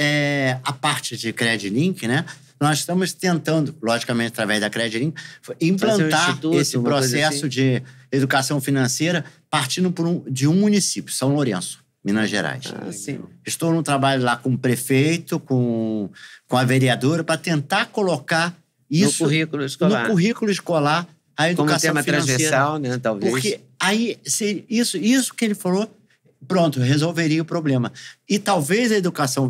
a parte de CredLink, né? Nós estamos tentando, logicamente, através da CredLink, implantar esse processo de educação financeira partindo de um município, São Lourenço, Minas Gerais. Sim. Estou no trabalho lá com o prefeito, com a vereadora, para tentar colocar isso no currículo escolar, a educação como tema financeira. Transversal, né, talvez. Porque aí, isso que ele falou, pronto, resolveria o problema. E talvez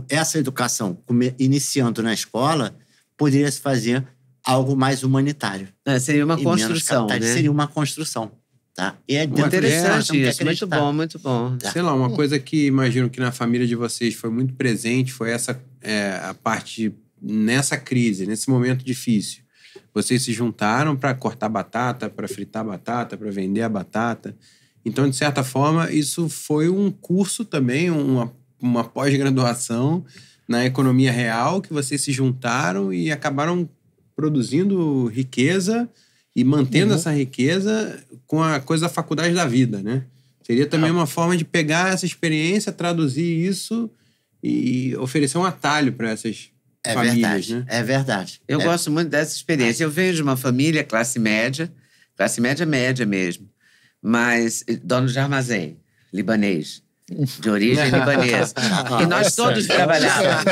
essa educação, iniciando na escola, poderia se fazer algo mais humanitário. Seria uma construção, né? Seria uma construção. Tá? E interessante isso, muito bom, muito bom. Sei lá, uma coisa que imagino que na família de vocês foi muito presente foi essa a parte nessa crise, nesse momento difícil. Vocês se juntaram para cortar batata, para fritar batata, para vender a batata. Então, de certa forma, isso foi um curso também, uma pós-graduação na economia real, que vocês se juntaram e acabaram produzindo riqueza e mantendo essa riqueza com a coisa da faculdade da vida, né? Seria também uma forma de pegar essa experiência, traduzir isso e oferecer um atalho para essas famílias, verdade, né? É verdade. Eu gosto muito dessa experiência. Eu venho de uma família classe média mesmo, mas dono de armazém, libanês, de origem libanesa. E nós todos trabalhávamos.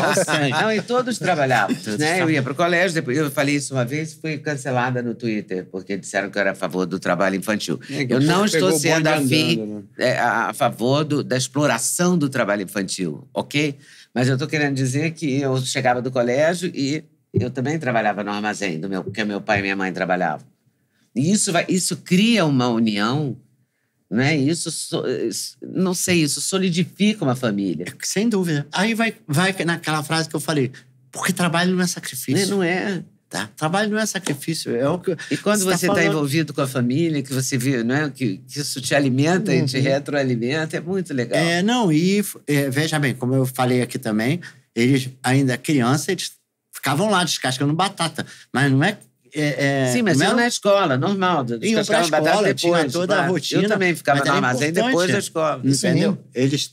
Não, e todos trabalhávamos, né? Eu ia para o colégio, depois eu falei isso uma vez e fui cancelada no Twitter, porque disseram que eu era a favor do trabalho infantil. Eu não estou sendo a favor da exploração do trabalho infantil, ok? Mas eu estou querendo dizer que eu chegava do colégio e eu também trabalhava no armazém, que meu pai e minha mãe trabalhavam. E isso cria uma união, né? Isso solidifica uma família. Sem dúvida. Aí vai naquela frase que eu falei, porque trabalho não é sacrifício. Não é. Tá? Trabalho não é sacrifício. E quando você está envolvido com a família, que você vê, né, que isso te alimenta e te retroalimenta, é muito legal. Veja bem, como eu falei aqui também, eles, ainda criança, eles ficavam lá descascando batata. Mas não é... Sim, mas eu na escola, normal. Descascavam batata depois. Tinha toda a rotina. Eu também ficava no armazém depois da escola. Entendeu? Eles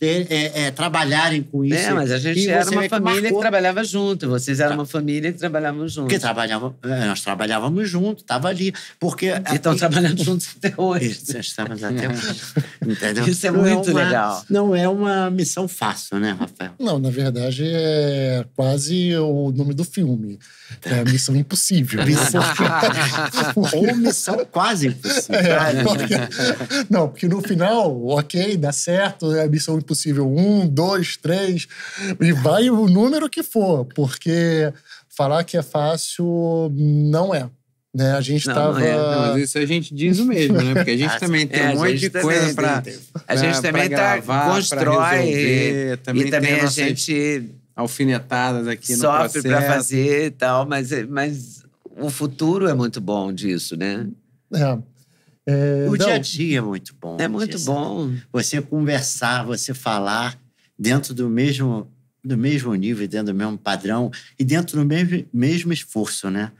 trabalharem com isso. Mas a gente era uma família que trabalhava junto. Vocês eram uma família que trabalhavam junto. Nós trabalhávamos juntos, estava ali. E estão trabalhando juntos até hoje. Estamos até hoje. Entendeu? Isso é muito legal. Não é uma missão fácil, né, Rafael? Não, na verdade é quase o nome do filme. É Missão Impossível. Ou missão quase impossível. Porque no final, ok, dá certo, é Missão Impossível 1, 2, 3, e vai o número que for, porque falar que é fácil não é. Né? A gente estava... Não, mas isso a gente diz o mesmo, né? Porque a gente também tem um monte de coisa para a gente também constrói e também a gente... alfinetadas aqui no processo. Sofre para fazer e tal, mas o futuro é muito bom disso, né? O dia a dia é muito bom. É muito bom. Você conversar, você falar dentro do mesmo nível, dentro do mesmo padrão e dentro do mesmo esforço, né?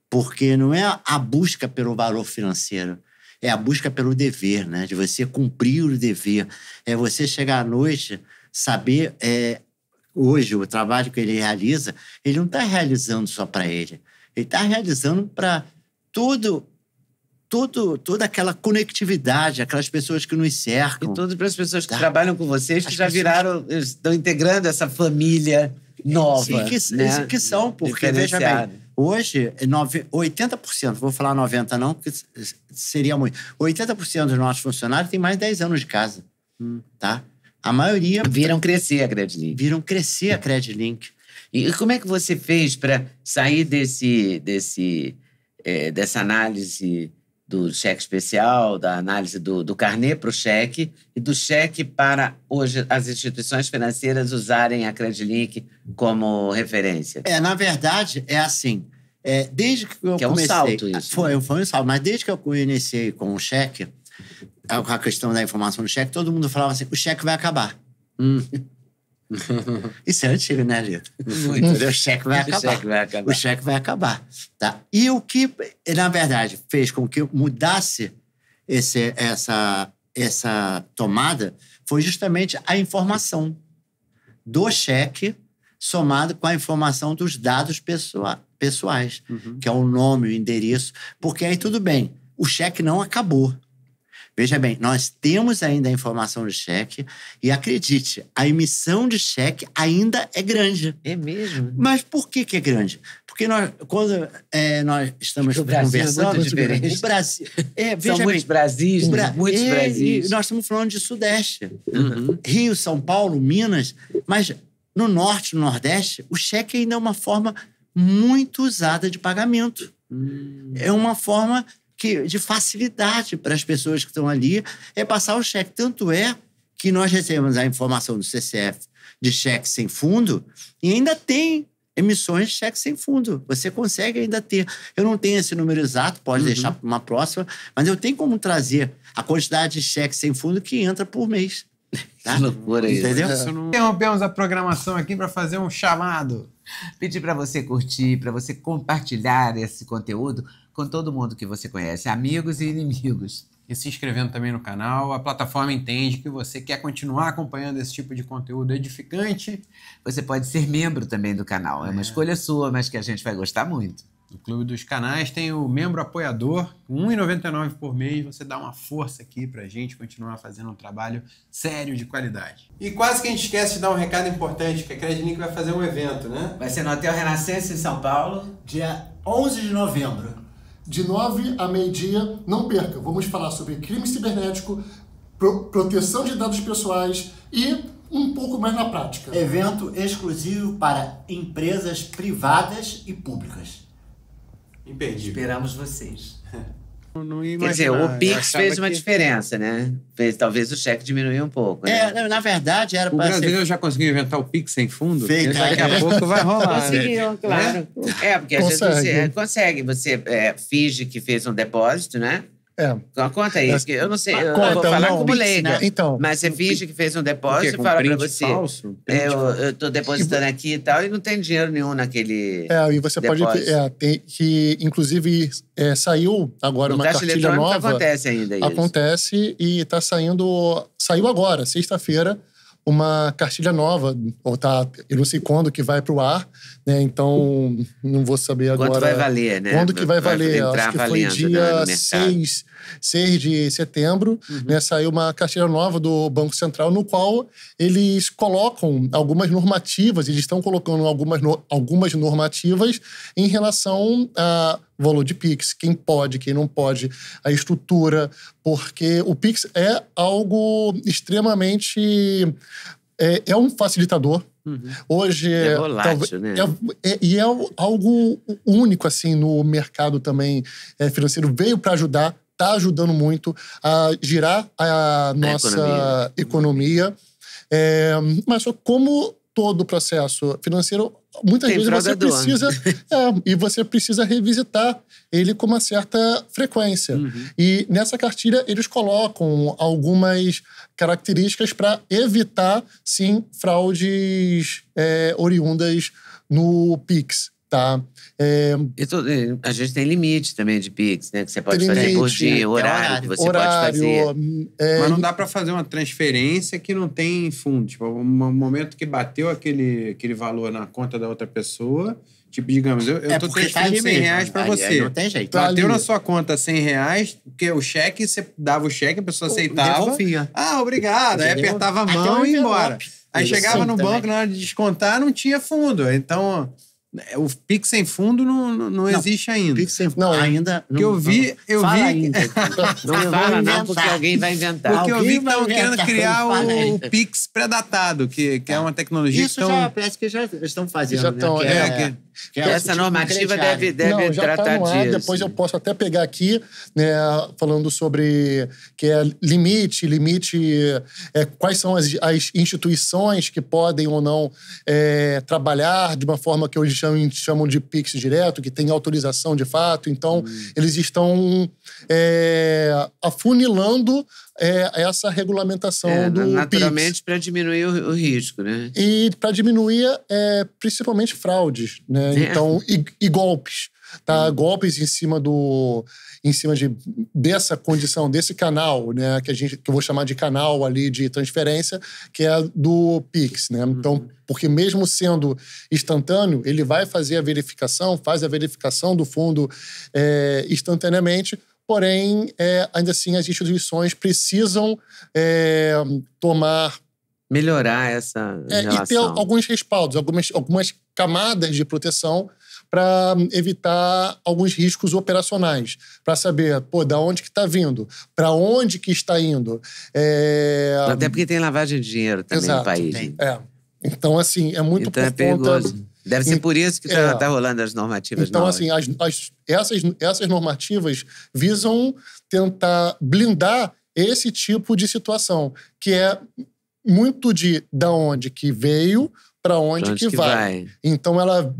Porque não é a busca pelo valor financeiro, é a busca pelo dever, né? De você cumprir o dever. É você chegar à noite, saber... Hoje, o trabalho que ele realiza, ele não está realizando só para ele. Ele está realizando para toda aquela conectividade, aquelas pessoas que nos cercam. E tudo para as pessoas que trabalham com vocês, que já viraram, estão integrando essa família nova. Que são, porque, veja bem, hoje, 80%, vou falar 90% não, porque seria muito. 80% dos nossos funcionários têm mais de 10 anos de casa. Tá? A maioria... Viram crescer a Credilink. E como é que você fez para sair dessa análise do cheque especial, da análise do carnê para o cheque e do cheque para, hoje, as instituições financeiras usarem a Credilink como referência? Na verdade, é assim. Desde que eu comecei... É um salto isso. Foi um salto. Mas desde que eu iniciei com o cheque, com a questão da informação do cheque, todo mundo falava assim, o cheque vai acabar. Isso é antigo, né, Lito? O cheque vai acabar. O cheque vai acabar. Tá? E o que, na verdade, fez com que mudasse essa tomada foi justamente a informação do cheque somado com a informação dos dados pessoais, que é o nome, o endereço. Porque aí tudo bem, o cheque não acabou. Veja bem, nós temos ainda a informação do cheque e, acredite, a emissão de cheque ainda é grande. É mesmo? Mas por que é grande? Porque quando nós estamos conversando... É muito diferente. O Brasil... São muitos Brasis, muitos Brasis. Nós estamos falando de Sudeste. Rio, São Paulo, Minas. Mas no Norte, no Nordeste, o cheque ainda é uma forma muito usada de pagamento. É uma forma... de facilidade para as pessoas que estão ali é passar o cheque. Tanto é que nós recebemos a informação do CCF de cheque sem fundo e ainda tem emissões de cheque sem fundo. Você consegue ainda ter. Eu não tenho esse número exato, pode deixar para uma próxima, mas eu tenho como trazer a quantidade de cheque sem fundo que entra por mês. Tá? Que loucura isso. Entendeu? Interrompemos a programação aqui para fazer um chamado. Pedir para você curtir, para você compartilhar esse conteúdo com todo mundo que você conhece, amigos e inimigos. E se inscrevendo também no canal. A plataforma entende que você quer continuar acompanhando esse tipo de conteúdo edificante. Você pode ser membro também do canal. É uma escolha sua, mas que a gente vai gostar muito. No Clube dos Canais tem o membro apoiador, R$ 1,99 por mês. Você dá uma força aqui pra gente continuar fazendo um trabalho sério de qualidade. E quase que a gente esquece de dar um recado importante, que a Credilink vai fazer um evento, né? Vai ser no Hotel Renascença, em São Paulo. Dia 11 de novembro. De 9 a meio-dia, não perca. Vamos falar sobre crime cibernético, proteção de dados pessoais e um pouco mais na prática. Evento exclusivo para empresas privadas e públicas. Imperdível. Esperamos vocês. Não Quer dizer, o Pix fez uma diferença, né? Talvez o cheque diminuiu um pouco. Né? Na verdade, era para ser... O brasileiro já conseguiu inventar o Pix sem fundo? Feito, daqui a pouco vai rolar. Conseguiu, claro. Porque às vezes você consegue. Você finge que fez um depósito, né? Conta aí. Eu não sei, eu vou falar como leiga. Né? Então, mas você finge que fez um depósito e fala pra você. Falso? Eu tô depositando aqui e tal, e não tem dinheiro nenhum naquele. E você depósito. Pode. Tem que, inclusive, saiu agora uma cartilha nova. Acontece ainda isso. Acontece e tá saindo. Saiu agora, sexta-feira, uma cartilha nova, eu não sei quando que vai pro ar, né? Então não vou saber agora. Quanto vai valer, né? Quando que vai valer? Acho que foi dia 6 de setembro, né? Saiu uma cartilha nova do Banco Central, no qual eles colocam algumas normativas, eles estão colocando algumas normativas em relação a valor de Pix, quem pode, quem não pode, a estrutura, porque o Pix é algo extremamente... É um facilitador. Hoje é volátil, né? E é algo único, assim, no mercado também financeiro. Veio para ajudar, está ajudando muito a girar a nossa economia. Mas só como todo o processo financeiro, muitas vezes você precisa... e você precisa revisitar ele com uma certa frequência. E nessa cartilha, eles colocam algumas características para evitar, sim, fraudes oriundas no Pix, tá? A gente tem limite também de Pix, né? Que você pode fazer por dia, horário que você pode fazer. Mas não dá para fazer uma transferência que não tem fundo. Tipo, no momento que bateu aquele valor na conta da outra pessoa, Tipo, digamos, eu tô transferindo R$100 pra você. Não tem jeito. Bateu na sua conta R$100, porque o cheque, você dava o cheque, a pessoa aceitava. Devolvia. Obrigado. Aí apertava a mão e ia embora. Aí chegava no banco, na hora de descontar, não tinha fundo. Então, o Pix sem fundo não existe ainda. Pix sem fundo ainda não. Porque eu vi... Ainda. Não fala não, porque alguém vai inventar. Porque eu vi que estavam querendo criar o Pix pré-datado, que é uma tecnologia isso já parece que já estão fazendo. Já estão, essa normativa deve tratar disso. Depois eu posso até pegar aqui, né, falando sobre que é limite, quais são as instituições que podem ou não trabalhar de uma forma que hoje chamam de Pix direto, que tem autorização de fato. Então, eles estão afunilando essa regulamentação do naturalmente para diminuir o risco, né? E para diminuir principalmente fraudes, né? Então, e golpes, tá? Golpes em cima dessa condição, desse canal, né? Que eu vou chamar de canal ali de transferência, que é do Pix, né? Então, porque mesmo sendo instantâneo, ele vai fazer a verificação, faz a verificação do fundo instantaneamente. Porém, ainda assim, as instituições precisam melhorar essa relação. E ter alguns respaldos, algumas camadas de proteção para evitar alguns riscos operacionais. Para saber, da onde que está vindo, para onde que está indo. Até porque tem lavagem de dinheiro também no país. Então, assim, é muito então perigoso. Deve ser por isso que tá rolando as normativas novas. Então, assim, essas normativas visam tentar blindar esse tipo de situação, que é muito da onde que veio para onde que vai. Então, ela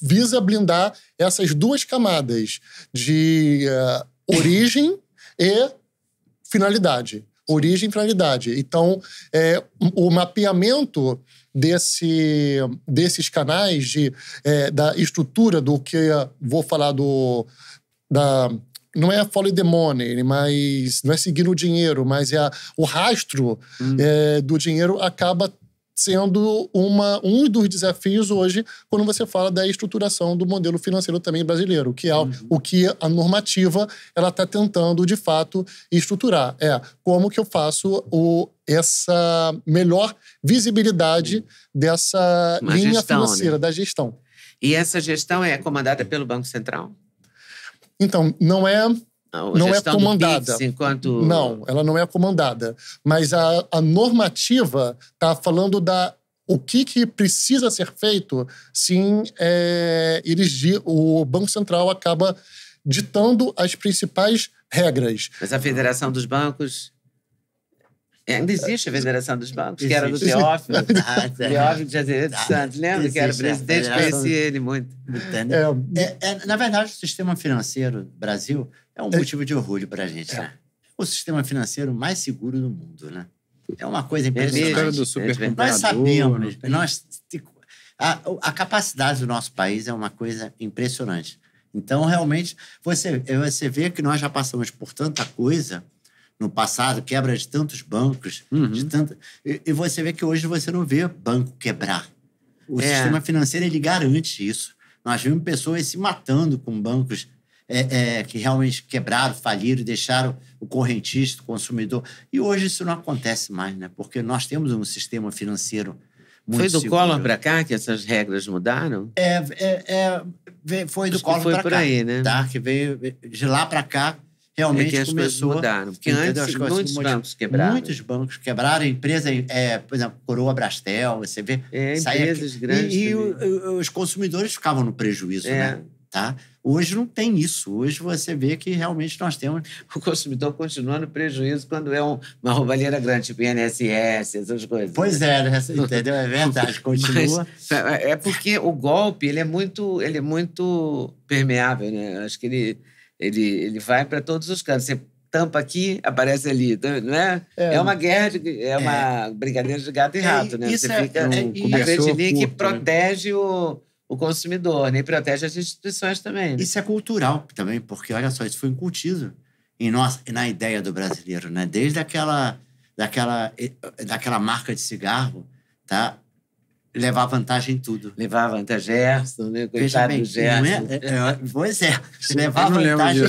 visa blindar essas duas camadas de origem e finalidade. Origem e finalidade. Então, o mapeamento desses canais, da estrutura do que vou falar não é follow the money, mas não é seguir o dinheiro, mas o rastro do dinheiro acaba sendo um dos desafios hoje quando você fala da estruturação do modelo financeiro também brasileiro, que é o que a normativa ela está tentando, de fato, estruturar. Como que eu faço essa melhor visibilidade dessa linha financeira, né? Da gestão. E essa gestão é comandada pelo Banco Central? Então, não é comandada. Enquanto... Não, ela não é comandada. Mas a normativa está falando o que precisa ser feito, sim, o Banco Central acaba ditando as principais regras. Mas a Federação dos Bancos... Ainda existe a Federação dos Bancos, que era do Teófilo. Teófilo de Azevedo Santos. Lembra que era presidente? Conhecia ele muito. Na verdade, o sistema financeiro do Brasil é um motivo de orgulho para a gente, né? O sistema financeiro mais seguro do mundo, né? É uma coisa impressionante. Do supercomputador, nós sabemos, a capacidade do nosso país é uma coisa impressionante. Então, realmente, você vê que nós já passamos por tanta coisa no passado, quebra de tantos bancos, e você vê que hoje você não vê banco quebrar. O sistema financeiro, ele garante isso. Nós vimos pessoas se matando com bancos que realmente quebraram, faliram, deixaram o correntista, o consumidor. E hoje isso não acontece mais, né? Porque nós temos um sistema financeiro muito seguro. Foi do Collor para cá que essas regras mudaram? Foi do Collor para cá. Foi por aí, né? Tá? Que veio de lá para cá. Realmente as começou... mudaram. Porque antes muitos bancos quebraram. Muitos bancos quebraram. Empresa, por exemplo, Coroa Brastel, você vê... empresas grandes. E os consumidores ficavam no prejuízo, né? Tá? Hoje não tem isso. Hoje você vê que realmente nós temos... O consumidor continua no prejuízo quando é uma roubalheira grande, tipo INSS, essas coisas. Pois entendeu? É verdade, continua. Mas é porque o golpe, ele é muito permeável, né? Acho que ele vai para todos os cantos. Você tampa aqui, aparece ali, não é? É uma guerra, uma brincadeira de gato e rato, né? Você fica a credilinha que protege o consumidor, nem protege as instituições também. Né? Isso é cultural também, porque, olha só, isso foi incutido na ideia do brasileiro, né? Desde daquela marca de cigarro, tá? Levar vantagem em tudo. Levar vantagem, Gerson, né? Coitado do Gerson. Pois é. Levar vantagem...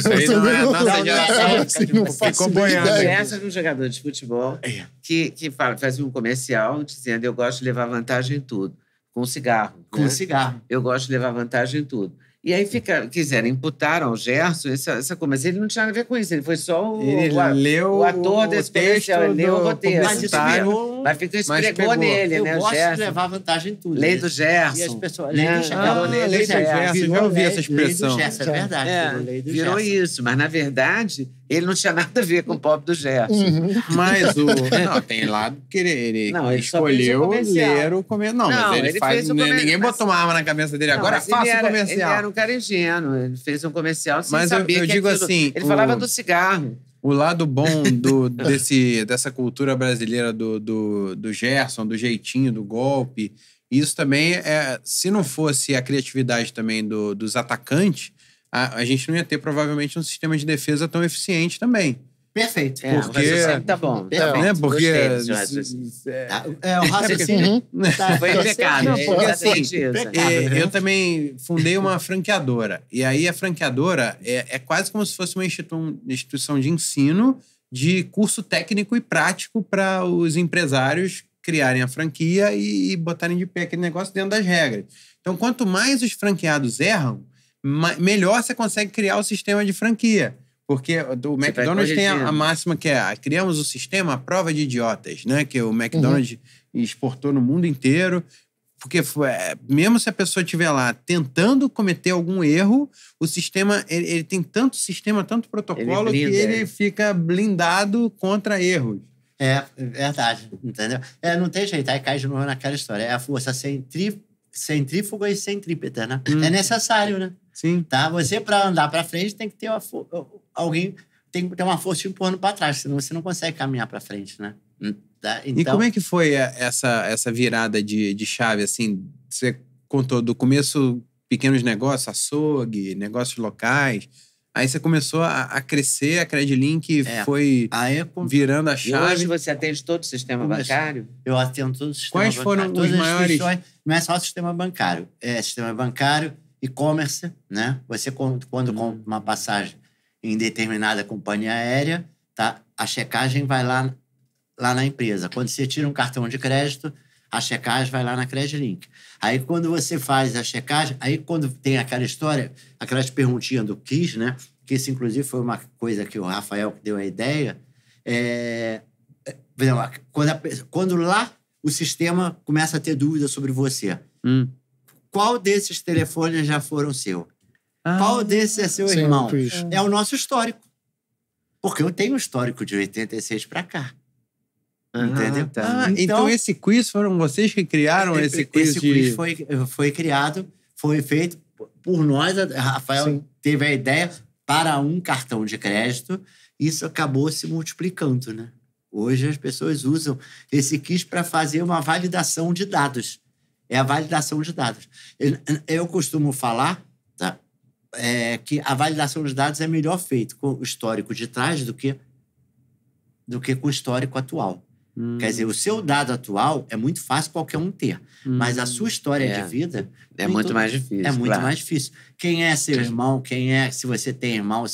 Ficou boiando. O Gerson é um jogador de futebol que faz um comercial dizendo eu gosto de levar vantagem em tudo. Com cigarro. Com cigarro. Eu gosto de levar vantagem em tudo. E aí quiseram imputar ao Gerson essa coisa. Mas ele não tinha nada a ver com isso. Ele foi só o ator desse comercial. Ele leu o roteiro. Mas esfregou nele, né? Eu gosto de levar vantagem em tudo. Lei do Gerson. E as pessoas... Lei do Gerson. Já ouvi essa expressão. Lei do Gerson, é verdade. Virou isso. Mas, na verdade, ele não tinha nada a ver com o pobre do Gerson. Mas não, tem lado que ele escolheu ler o comercial. Não, mas ele faz... Ninguém botou uma arma na cabeça dele. Agora faça o comercial. Ele era um cara ingênuo. Ele fez um comercial sem saber eu digo assim... Ele falava do cigarro. O lado bom dessa cultura brasileira do Gerson, do jeitinho, do golpe, isso também se não fosse a criatividade também dos atacantes, a gente não ia ter provavelmente um sistema de defesa tão eficiente também. Perfeito. Porque tá bom. Né? Porque o raciocínio foi impecável. Eu também fundei uma franqueadora. E aí a franqueadora é quase como se fosse uma instituição de ensino de curso técnico e prático para os empresários criarem a franquia e botarem de pé aquele negócio dentro das regras. Então, quanto mais os franqueados erram, melhor você consegue criar o sistema de franquia. Porque o McDonald's tem a máxima que criamos o sistema à prova de idiotas, né? Que o McDonald's exportou no mundo inteiro. Porque mesmo se a pessoa estiver lá tentando cometer algum erro, o sistema, ele tem tanto sistema, tanto protocolo, que ele fica blindado contra erros. É verdade, entendeu? Não tem jeito, aí cai de novo naquela história. É a força centrífuga e centrípeta, né? É necessário, né? Sim. Tá? Você, para andar para frente, tem que ter alguém tem que ter uma força te empurrando para trás, senão você não consegue caminhar para frente, né? Tá? Então... E como é que foi essa virada de chave, assim? Você contou do começo pequenos negócios, açougue, negócios locais. Aí você começou a crescer, a Credilink foi virando a chave. E hoje você atende todo o sistema bancário? Eu atendo todo o sistema bancário. Quais foram os maiores? Não é só o sistema bancário. É sistema bancário, e-commerce, né? Você, quando compra uma passagem em determinada companhia aérea, tá? A checagem vai lá na empresa. Quando você tira um cartão de crédito, a checagem vai lá na Credilink. Aí, quando você faz a checagem, aí quando tem aquela história, aquelas perguntinhas do KISS, né? Que isso, inclusive, foi uma coisa que o Rafael deu a ideia. Quando lá o sistema começa a ter dúvidas sobre você. Qual desses telefones já foram seu? Qual desses é seu irmão? É o nosso histórico. Porque eu tenho um histórico de 86 para cá. Entendeu? Tá. Então esse quiz foram vocês que criaram esse quiz? Esse quiz foi criado, foi feito por nós. A Rafael teve a ideia para um cartão de crédito. Isso acabou se multiplicando, né? Hoje as pessoas usam esse quiz para fazer uma validação de dados. É a validação de dados. Eu costumo falar, tá? Que a validação de dados é melhor feita com o histórico de trás do que com o histórico atual. Quer dizer, o seu dado atual é muito fácil qualquer um ter. Mas a sua história de vida... É muito mais difícil. É muito mais difícil. Quem é seu irmão, se você tem irmão,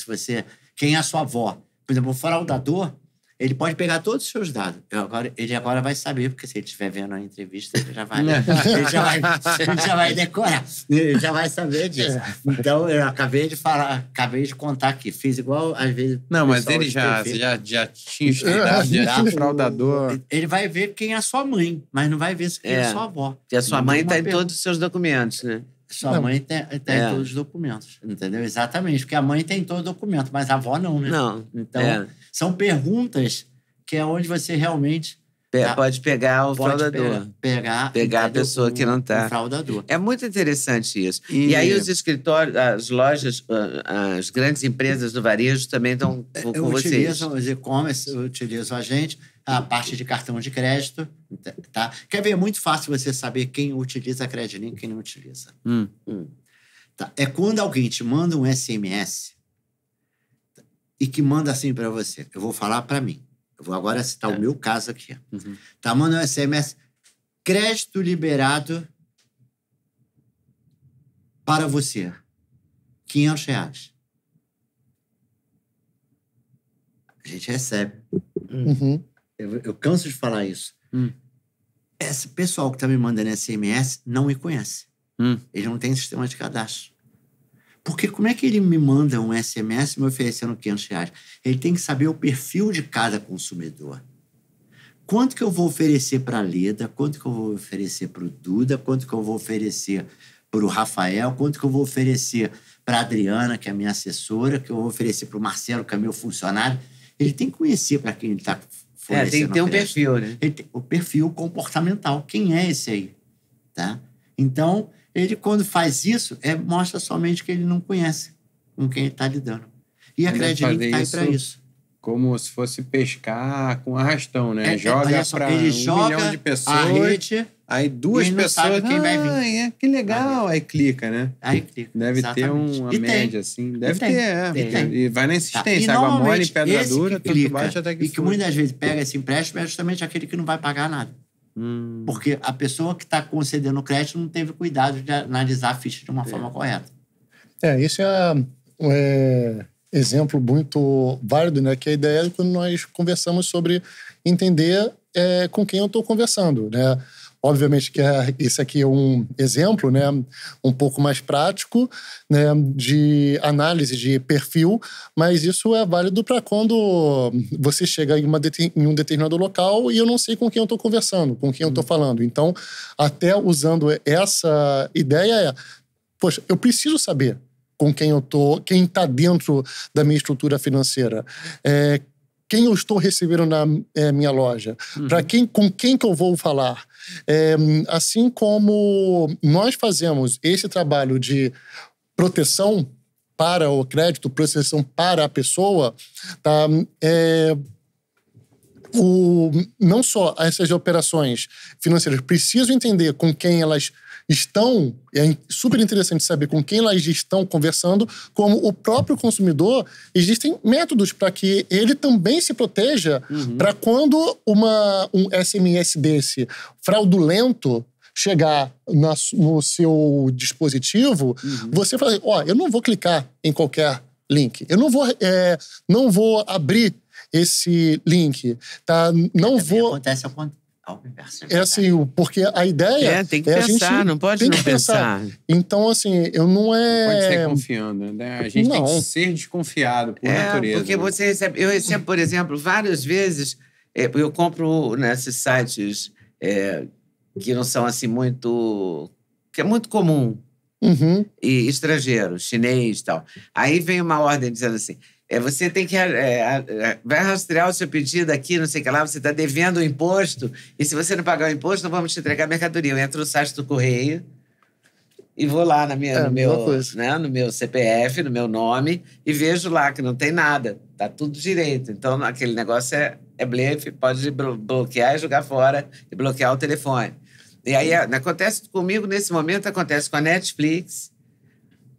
quem é a sua avó. Por exemplo, o fraudador, ele pode pegar todos os seus dados. Ele agora vai saber, porque se ele estiver vendo a entrevista, ele já vai decorar. Ele já vai saber disso. Então, eu acabei de contar aqui. Fiz igual, às vezes... Não, mas ele já tinha estudado, já tinha fraudador. Ele vai ver quem é a sua mãe, mas não vai ver quem é a sua avó. Porque a sua mãe está em todos os seus documentos, né? Sua mãe tem em todos os documentos, entendeu? Exatamente, porque a mãe tem todo o documento, mas a avó não, né? Não. Então, são perguntas que é onde você realmente... Pode pegar o fraudador. Pegar a pessoa que não está. O fraudador. É muito interessante isso. E aí os escritórios, as lojas, as grandes empresas do varejo também estão com vocês. Os e-commerce, utilizam a gente, a parte de cartão de crédito. Tá? Quer ver? É muito fácil você saber quem utiliza a Credilink e quem não utiliza. Tá? É quando alguém te manda um SMS e que manda assim para você. Eu vou falar para mim. Eu vou agora citar o meu caso aqui. Tá, manda um SMS. crédito liberado para você, R$500. A gente recebe. Eu canso de falar isso. Esse pessoal que está me mandando SMS não me conhece. Ele não tem sistema de cadastro. Porque como é que ele me manda um SMS me oferecendo R$500? Ele tem que saber o perfil de cada consumidor. Quanto que eu vou oferecer para a Leda, quanto que eu vou oferecer para o Duda, quanto que eu vou oferecer para o Rafael, quanto que eu vou oferecer para a Adriana, que é a minha assessora, que eu vou oferecer para o Marcelo, que é meu funcionário. Ele tem que conhecer para quem ele está fornecendo. Tem que ter um perfil, né? O perfil comportamental. Quem é esse aí? Tá? Então, ele, quando faz isso, mostra somente que ele não conhece com quem ele está lidando. E a CredLink está aí para isso. Como se fosse pescar com arrastão, né? Joga para 1 milhão de pessoas. A rede, aí 2 pessoas. Sabe quem vai vir. Que legal. Aí clica, né? Aí clica. Deve Exatamente. ter uma média, assim. Deve ter. Tem. E vai na insistência. Tá. Água mole, pedra dura, tanto bate até que que muitas vezes pega esse empréstimo é justamente aquele que não vai pagar nada. Porque a pessoa que está concedendo o crédito não teve cuidado de analisar a ficha de uma forma correta. Isso é exemplo muito válido, né? Que a ideia é quando nós conversamos sobre entender com quem eu estou conversando, né? Obviamente que esse aqui é um exemplo, né, um pouco mais prático, né, de análise de perfil, mas isso é válido para quando você chega em um determinado local e eu não sei com quem eu estou conversando, com quem eu estou falando. Então, até usando essa ideia poxa, eu preciso saber com quem eu estou, quem está dentro da minha estrutura financeira, quem eu estou recebendo na minha loja, com quem que eu vou falar. Assim como nós fazemos esse trabalho de proteção para o crédito, proteção para a pessoa, tá? Não só essas operações financeiras precisam entender com quem elas estão, é super interessante saber com quem elas estão conversando, como o próprio consumidor, existem métodos para que ele também se proteja para quando um SMS desse fraudulento chegar no seu dispositivo, você fala, eu não vou clicar em qualquer link, eu não vou abrir esse link, tá? Não vou... Acontece ao inverso. Assim, porque a ideia... tem que pensar, não pode não pensar. Então, assim, eu não Pode ser confiando, né? A gente tem que ser desconfiado por natureza. Porque você recebe... Eu recebo, por exemplo, várias vezes... eu compro nesses sites que não são, assim, muito... que é muito comum. E estrangeiro, chinês e tal. Aí vem uma ordem dizendo assim... você tem que... vai rastrear o seu pedido aqui, não sei o que lá, você está devendo o imposto, e se você não pagar o imposto, não vamos te entregar a mercadoria. Eu entro no site do Correio e vou lá no meu CPF, no meu nome, e vejo lá que não tem nada. Tá tudo direito. Então, aquele negócio é blefe, pode bloquear e jogar fora e bloquear o telefone. E aí, acontece comigo, nesse momento, acontece com a Netflix.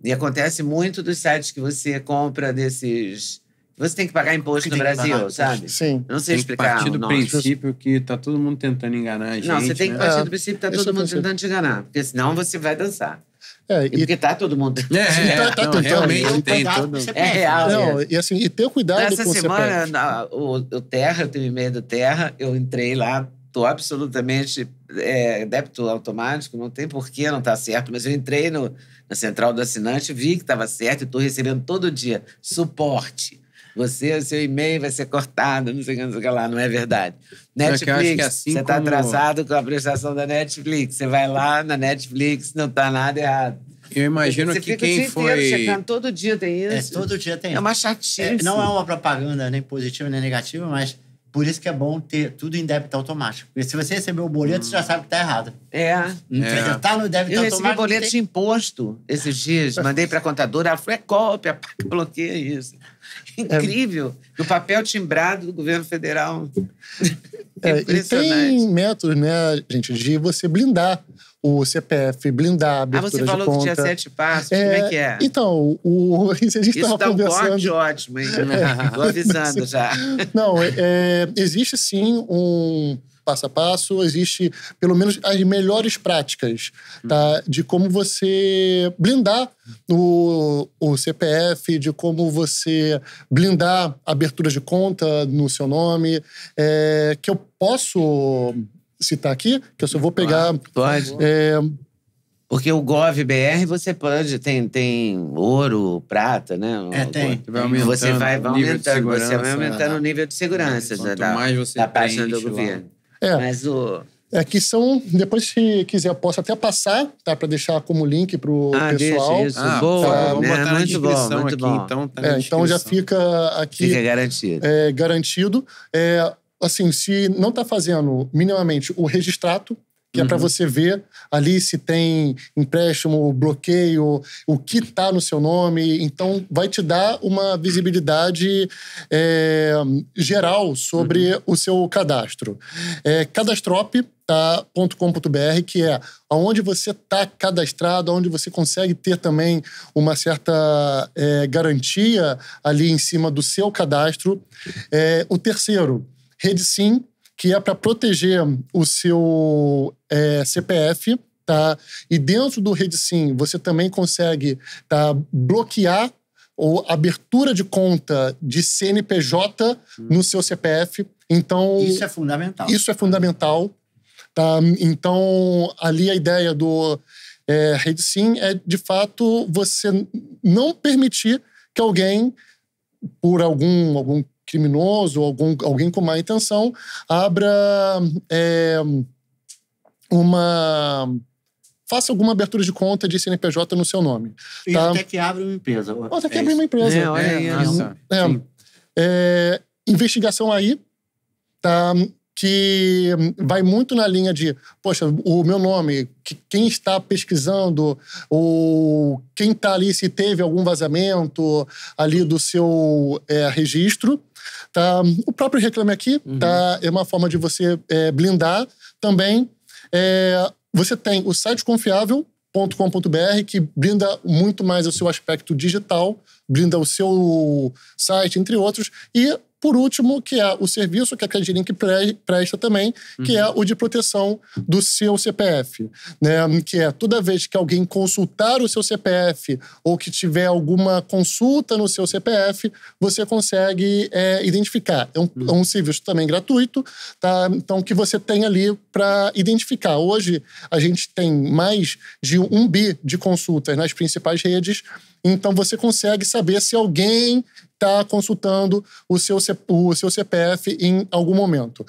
E acontece muito dos sites que você compra desses... Você tem que pagar imposto no Brasil, sabe? Sim. Não sei explicar. Tem que partir do princípio que tá todo mundo tentando enganar a gente. Não, você tem que partir do princípio que tá todo mundo tentando te enganar. Porque senão você vai dançar. Porque tá todo mundo tentando. Realmente tem. É real. Não, e assim, e ter cuidado com o CPF. Nessa semana, o Terra, eu tenho e-mail do Terra, eu entrei lá, tô absolutamente débito automático, não tem porquê não tá certo, mas eu entrei na central do assinante, vi que estava certo e estou recebendo todo dia suporte. Seu e-mail vai ser cortado, não sei o que lá, não é verdade. Netflix, assim você está atrasado com a prestação da Netflix. Você vai lá na Netflix, não está nada errado. Eu imagino que quem foi... checando, todo dia tem isso. Todo dia tem isso. É uma chatice. Não é uma propaganda nem positiva nem negativa, mas por isso que é bom ter tudo em débito automático. Porque se você receber o boleto, você já sabe que está errado. Tá no débito automático. Eu recebi boleto de imposto esses dias. Mandei para a contadora, ela falou, cópia, bloqueia isso. Incrível. O papel timbrado do governo federal. E tem métodos, né, gente, de você blindar o CPF, blindar a abertura de conta. Você falou que tinha 7 passos, como é que é? Então, a gente estava conversando... Isso dá um corte ótimo, hein? Tô avisando já. Não, existe sim passo a passo, existe pelo menos as melhores práticas, tá? De como você blindar o CPF, de como você blindar a abertura de conta no seu nome, que eu posso citar aqui, que eu só vou pegar... Pode. Porque o GovBR você pode, tem ouro, prata, né? Tem. Você vai aumentando o nível de segurança da página do governo. Mas que são... Depois, se quiser, eu posso até passar, tá? Para deixar como link pro pessoal. Deixa isso. Boa. Vamos botar na descrição muito aqui, bom. então. Tá na então já fica aqui... Fica garantido. Garantido. Assim, se não está fazendo minimamente o registrato, que é para você ver ali se tem empréstimo, bloqueio, o que está no seu nome. Então, vai te dar uma visibilidade geral sobre o seu cadastro. Cadastrop.com.br, que é onde você está cadastrado, onde você consegue ter também uma certa garantia ali em cima do seu cadastro. O terceiro, RedeSim, que é para proteger o seu CPF, tá? E dentro do RedeSim, você também consegue bloquear ou abertura de conta de CNPJ no seu CPF. Então, isso é fundamental. Isso é fundamental, tá? Então, ali a ideia do RedeSim é, de fato, você não permitir que alguém, por algum criminoso, alguém com má intenção, abra faça alguma abertura de conta de CNPJ no seu nome. E tá? até que abra uma empresa. Ou até que abra uma empresa. Investigação aí, tá? Que vai muito na linha de, poxa, o meu nome, quem está pesquisando, ou quem está ali, se teve algum vazamento ali do seu registro. Tá? O próprio Reclame Aqui tá? É uma forma de você blindar também. Você tem o site confiável.com.br, que blinda muito mais o seu aspecto digital, blinda o seu site, entre outros. E, por último, que é o serviço que a CredLink presta também, que é o de proteção do seu CPF. Né? Que é toda vez que alguém consultar o seu CPF ou que tiver alguma consulta no seu CPF, você consegue identificar. É um serviço também gratuito, tá? Então, que você tem ali para identificar. Hoje, a gente tem mais de 1 bi de consultas nas principais redes, então você consegue saber se alguém está consultando o seu CPF em algum momento.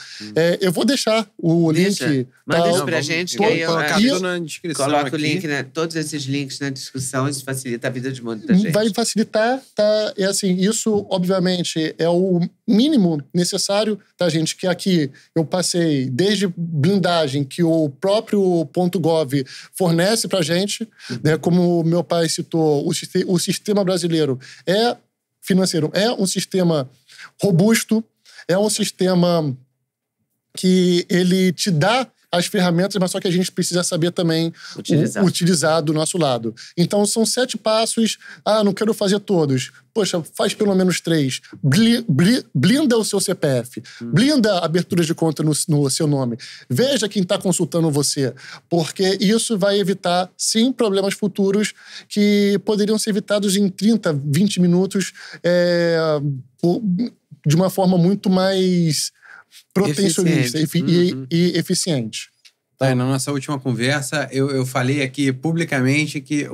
Eu vou deixar o link. Manda isso pra gente, que aí eu coloco na descrição. Coloca o link, né? Todos esses links na descrição, isso facilita a vida de muita gente. Vai facilitar, tá? isso, obviamente, é o mínimo necessário, tá, gente? Que aqui eu passei desde blindagem que o próprio .gov fornece pra gente, né? Como meu pai citou, o sistema brasileiro financeiro é um sistema robusto, é um sistema que ele te dá as ferramentas, mas só que a gente precisa saber também utilizar do nosso lado. Então, são 7 passos. Não quero fazer todos. Poxa, faz pelo menos 3. Blinda o seu CPF. Blinda a abertura de conta no seu nome. Veja quem está consultando você. Porque isso vai evitar, sim, problemas futuros que poderiam ser evitados em 30, 20 minutos de uma forma muito mais protecionista e eficiente. Na nossa última conversa, eu falei aqui publicamente que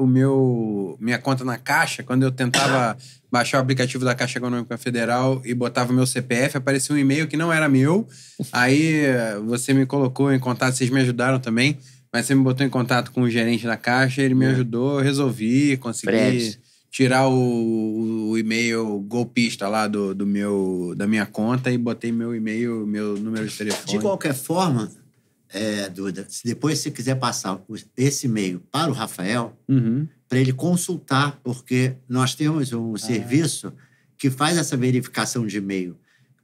minha conta na Caixa, quando eu tentava baixar o aplicativo da Caixa Econômica Federal e botava meu CPF, aparecia um e-mail que não era meu. Aí você me colocou em contato, vocês me ajudaram também, mas você me botou em contato com o gerente da Caixa, ele me ajudou, resolvi, consegui tirar o e-mail golpista lá da minha conta e botei meu e-mail, meu número de telefone. De qualquer forma, Duda, se depois você quiser passar esse e-mail para o Rafael, para ele consultar, porque nós temos um serviço que faz essa verificação de e-mail.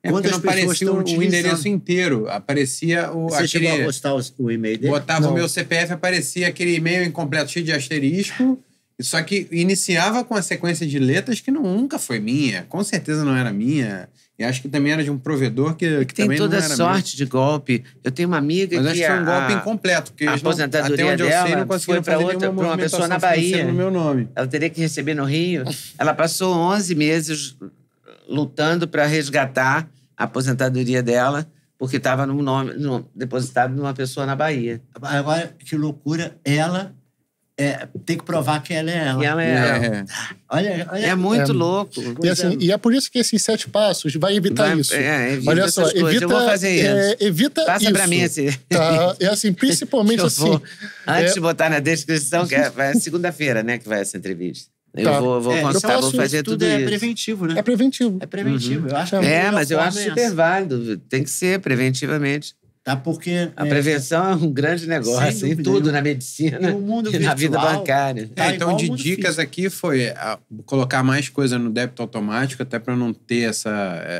Quando as pessoas estão utilizando o endereço inteiro, aparecia Você chegou a postar o e-mail dele? Botava o meu CPF, aparecia aquele e-mail incompleto cheio de asterisco. Só que iniciava com a sequência de letras que nunca foi minha. Com certeza não era minha. E acho que também era de um provedor que tem também toda não era sorte de golpe. Eu tenho uma amiga Mas que... acho que foi um golpe incompleto. Porque a aposentadoria até onde eu sei, não dela foi para uma pessoa na Bahia. No meu nome. Ela teria que receber no Rio. Ela passou 11 meses lutando para resgatar a aposentadoria dela, porque estava depositado numa pessoa na Bahia. Agora, que loucura, ela tem que provar que ela é ela. E ela é ela. Olha, é muito louco. E é por isso que esses 7 passos vai evitar isso. Evita. Olha só, evita, eu vou fazer isso. Evita Passa isso. Passa pra mim esse. Tá? É assim, principalmente assim. Antes de botar na descrição, que é segunda-feira, né, que vai essa entrevista. Eu vou consultar, vou fazer tudo isso. É preventivo, né? É preventivo. É preventivo. Eu acho que mas eu acho super válido. Tem que ser preventivamente. Tá, porque a prevenção é um grande negócio em tudo, na medicina e na vida bancária. Então, de dicas aqui foi colocar mais coisa no débito automático, até para não ter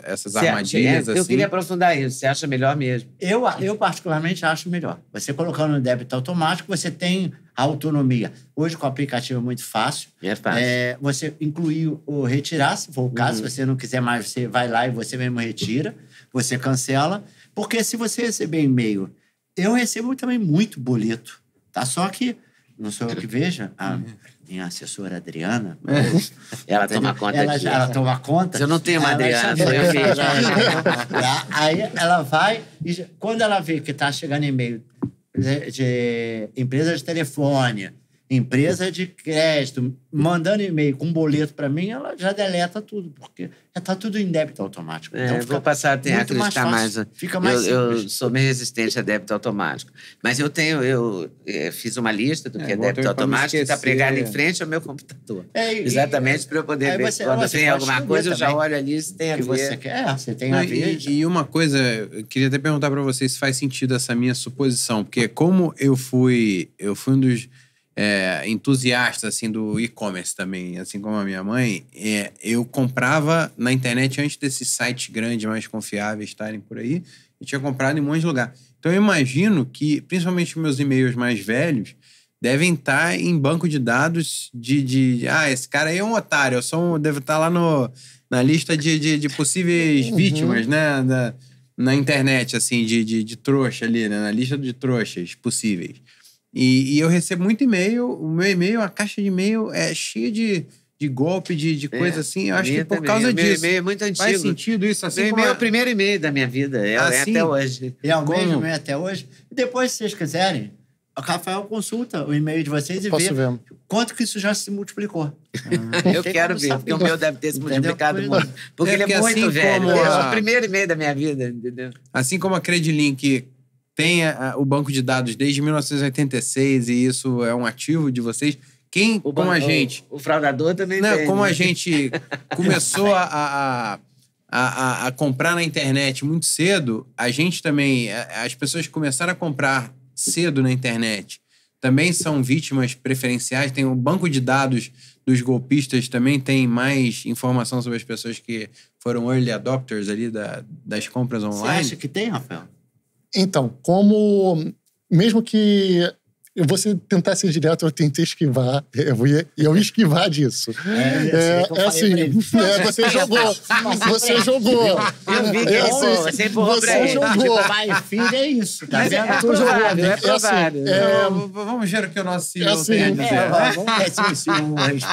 essas armadilhas. Eu queria aprofundar isso. Você acha melhor mesmo? Eu particularmente acho melhor. Você colocando no débito automático, você tem autonomia. Hoje, com o aplicativo é muito fácil. É fácil. Você incluir ou retirar, se for o caso. Se você não quiser mais, você vai lá e você mesmo retira. Você cancela. Porque se você receber e-mail... Eu recebo também muito boleto, tá? Só que, não sou eu que veja, a minha assessora Adriana... Ela toma conta disso. Ela toma conta. Eu não tenho uma Adriana, eu vejo. Aí ela vai... E quando ela vê que tá chegando e-mail de empresa de telefone, empresa de crédito, mandando e-mail com boleto para mim, ela já deleta tudo, porque já tá tudo em débito automático. Então vou passar a acreditar mais. Fica mais eu sou meio resistente a débito automático. Mas eu fiz uma lista do que é débito automático que está pregado em frente ao meu computador. Exatamente para eu poder ver. Quando tem alguma coisa, eu já olho ali se tem a ver. Você quer, você tem a ver. E uma coisa, eu queria até perguntar para vocês se faz sentido essa minha suposição, porque como eu fui um dos entusiasta assim, do e-commerce também, assim como a minha mãe, eu comprava na internet antes desses sites grandes, mais confiáveis estarem por aí, eu tinha comprado em um monte de lugar. Então eu imagino que, principalmente meus e-mails mais velhos, devem estar em banco de dados esse cara aí é um otário, deve estar lá na lista de possíveis vítimas, né, na internet, assim, de trouxa ali, né, na lista de trouxas possíveis. E eu recebo muito e-mail, o meu e-mail, a caixa de e-mail é cheia de golpe, de coisa assim. Eu acho que por causa disso. Meu e-mail é muito antigo. Faz sentido isso assim? Meu e-mail é o primeiro e-mail da minha vida. É até hoje. É o mesmo e-mail até hoje. E depois, se vocês quiserem, o Rafael consulta o e-mail de vocês e vê quanto que isso já se multiplicou. Eu quero ver, porque o meu deve ter se multiplicado muito. Porque ele é muito velho. É o primeiro e-mail da minha vida, entendeu? Assim como a Credilink tem o banco de dados desde 1986 e isso é um ativo de vocês. Como a gente... O fraudador também tem. Como a gente começou a comprar na internet muito cedo, a gente também... As pessoas que começaram a comprar cedo na internet também são vítimas preferenciais. Tem o banco de dados dos golpistas também tem mais informação sobre as pessoas que foram early adopters ali das compras online. Você acha que tem, Rafael? Então, mesmo que você tentar ser direto, eu tentei esquivar. Eu ia esquivar disso. Você jogou. Você jogou. Eu vi que você empurrou pra ele. Jogou. Pai e filho é isso. Tá vendo? É provável. Vamos ver o que o nosso CEO tem a dizer.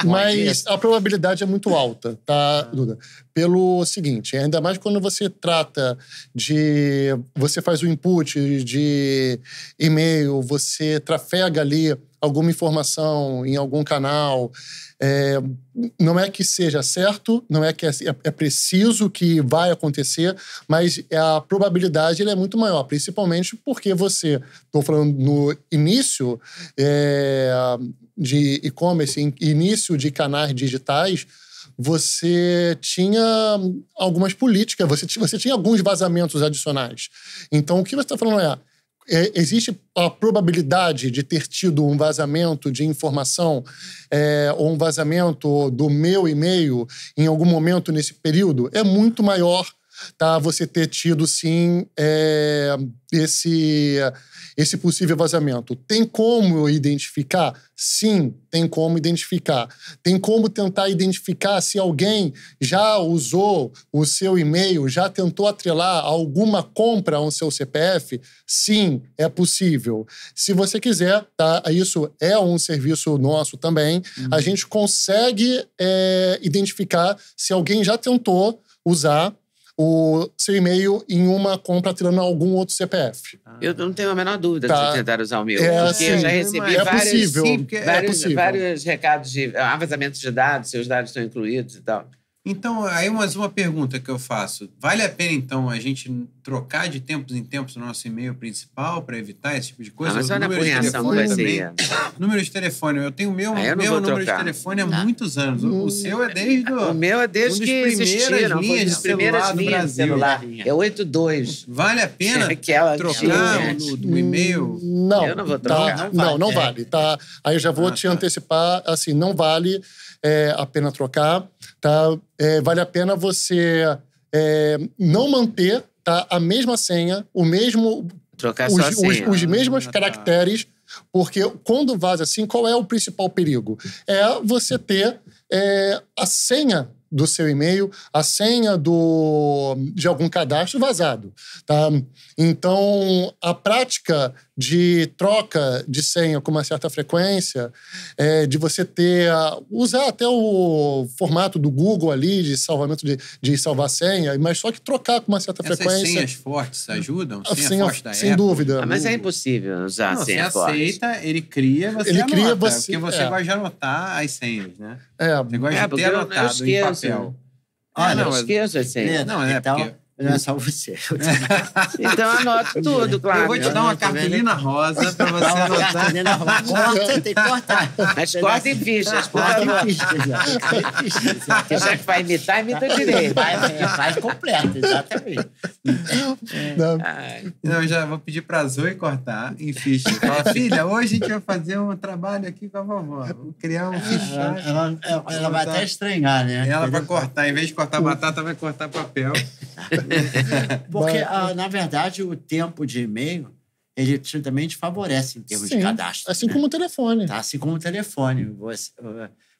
Mas a probabilidade é muito alta, tá, Duda? Pelo seguinte, ainda mais quando você trata de... Você faz o input de e-mail, você trafega ali alguma informação em algum canal. Não é que seja certo, não é que é preciso que vai acontecer, mas a probabilidade é muito maior, principalmente porque você... Estou falando no início de e-commerce, início de canais digitais, você tinha algumas políticas, você tinha alguns vazamentos adicionais. Então, o que você está falando existe a probabilidade de ter tido um vazamento de informação ou um vazamento do meu e-mail em algum momento nesse período? É muito maior tá? Você ter tido, sim, esse possível vazamento. Tem como identificar? Sim, tem como identificar. Tem como tentar identificar se alguém já usou o seu e-mail, já tentou atrelar alguma compra ao seu CPF? Sim, é possível. Se você quiser, tá? Isso é um serviço nosso também. A gente consegue identificar se alguém já tentou usar o seu e-mail em uma compra atrelando algum outro CPF. Eu não tenho a menor dúvida Tá. de tentar usar o meu. É, porque eu já recebi possível. vários recados de vazamento de dados, seus dados estão incluídos e tal. Então, aí mais uma pergunta que eu faço. Vale a pena, então, a gente trocar de tempos em tempos o nosso e-mail principal para evitar esse tipo de coisa? Mas olha a punhação que vai ser. Número de telefone. Eu tenho o meu número de telefone há muitos anos. O seu é desde... O meu é desde que existiram. Foi das primeiras linhas de celular. É 82. Vale a pena trocar o e-mail? Não. Eu não vou trocar. Não vale. Tá? Aí eu já vou te antecipar. Assim, não vale a pena trocar. Tá? Vale a pena você não manter, tá, a mesma senha, o mesmo... Trocar só a senha. Os mesmos caracteres, porque quando vaza assim, qual é o principal perigo? É você ter a senha do seu e-mail, a senha de algum cadastro vazado, tá? Então, a prática de troca de senha com uma certa frequência, de você usar até o formato do Google ali, de salvamento de salvar senha, mas só que trocar com uma certa frequência. Essas senhas fortes ajudam? Senha forte da sem dúvida. Mas é impossível usar a senha forte. Você aceita, ele cria, você anota. Porque você gosta de anotar as senhas, né? Você gosta de ter anotado em papel. Olha, eu esqueço as senhas. Não, então... Não é só você. Então anoto tudo, claro. Eu vou te dar uma cartolina rosa pra você anotar. Cartolina rosa. Corta, tem que cortar. Mas corta em fichas, por favor. Já que vai imitar, imita direito. Faz completo, exatamente. Não, eu já vou pedir pra Zoe cortar em ficha. Fala, filha, hoje a gente vai fazer um trabalho aqui com a vovó. Vou criar um fichário. Ela vai até estranhar, né? Ela vai cortar, em vez de cortar batata, vai cortar papel. Porque, na verdade, o tempo de e-mail, ele também te favorece em termos de cadastro. Assim como o telefone. Tá? Assim como o telefone.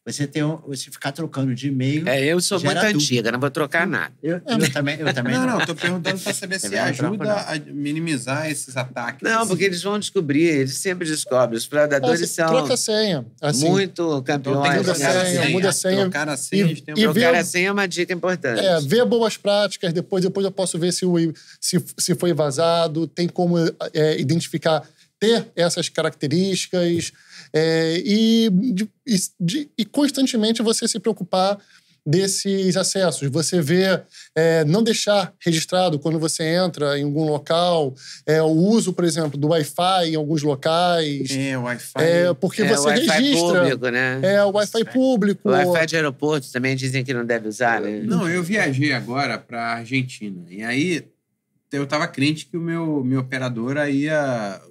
Você ficar trocando de e-mail. Eu sou muito antiga, não vou trocar nada. Eu também não. Tô perguntando pra saber se ajuda a minimizar esses ataques. Não, porque eles vão descobrir, eles sempre descobrem. Os fraudadores são troca a senha. Assim, muito campeões. Muda a senha. Trocar a senha. Trocar a senha é uma dica importante. Ver boas práticas, depois eu posso ver se foi vazado, tem como identificar, ter essas características e constantemente você se preocupar desses acessos. Você vê, não deixar registrado quando você entra em algum local, o uso, por exemplo, do Wi-Fi em alguns locais. O Wi-Fi. Porque você Wi-Fi registra. Público, né? O Wi-Fi público. O Wi-Fi de aeroporto também dizem que não deve usar, né? Não, eu viajei agora para Argentina. E aí eu estava crente que o meu operadora ia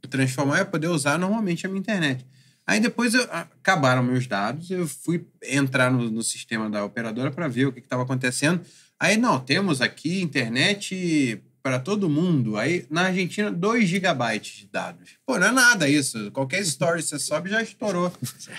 transformar e poder usar normalmente a minha internet. Aí depois acabaram meus dados, eu fui entrar no sistema da operadora para ver o que estava acontecendo. Aí, temos aqui internet para todo mundo. Aí, na Argentina, 2 GB de dados. Pô, não é nada isso. Qualquer story que você sobe já estourou.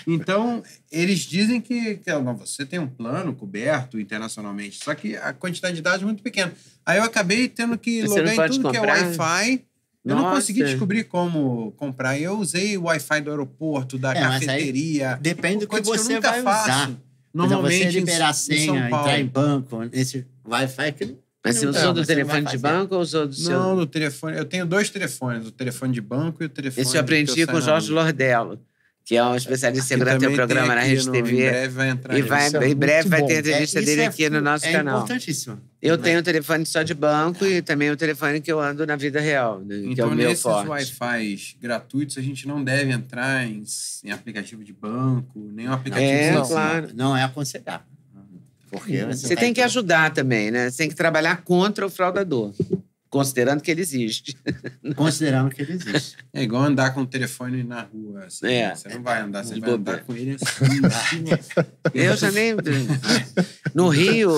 Então, eles dizem que você tem um plano coberto internacionalmente, só que a quantidade de dados é muito pequena. Aí eu acabei tendo que logar em tudo que é Wi-Fi. Eu não consegui descobrir como comprar. Eu usei o Wi-Fi do aeroporto, da cafeteria. Depende do que você vai usar. Normalmente, você liberar a senha, entrar em banco, esse Wi-Fi que... Mas você usou do telefone de banco ou usou do seu... Não, do telefone. Eu tenho 2 telefones, o telefone de banco e o telefone... Esse eu aprendi com o Jorge Lordello, que é um especialista em segurança, tem um programa na Rede TV. Em breve vai entrar em breve vai ter entrevista dele aqui no nosso canal. É importantíssimo. Eu tenho um telefone só de banco e também o telefone que eu ando na vida real, né, então, que é o meu nesses forte. Wi-Fi gratuitos, a gente não deve entrar em aplicativo de banco, nem um aplicativo de claro. Não é aconselhável. Porque você tem que ajudar também, né? Você tem que trabalhar contra o fraudador. Considerando que ele existe. Considerando que ele existe. É igual andar com o telefone na rua. Assim, Você não vai andar, você vai andar com ele assim. Eu já nem... No Rio,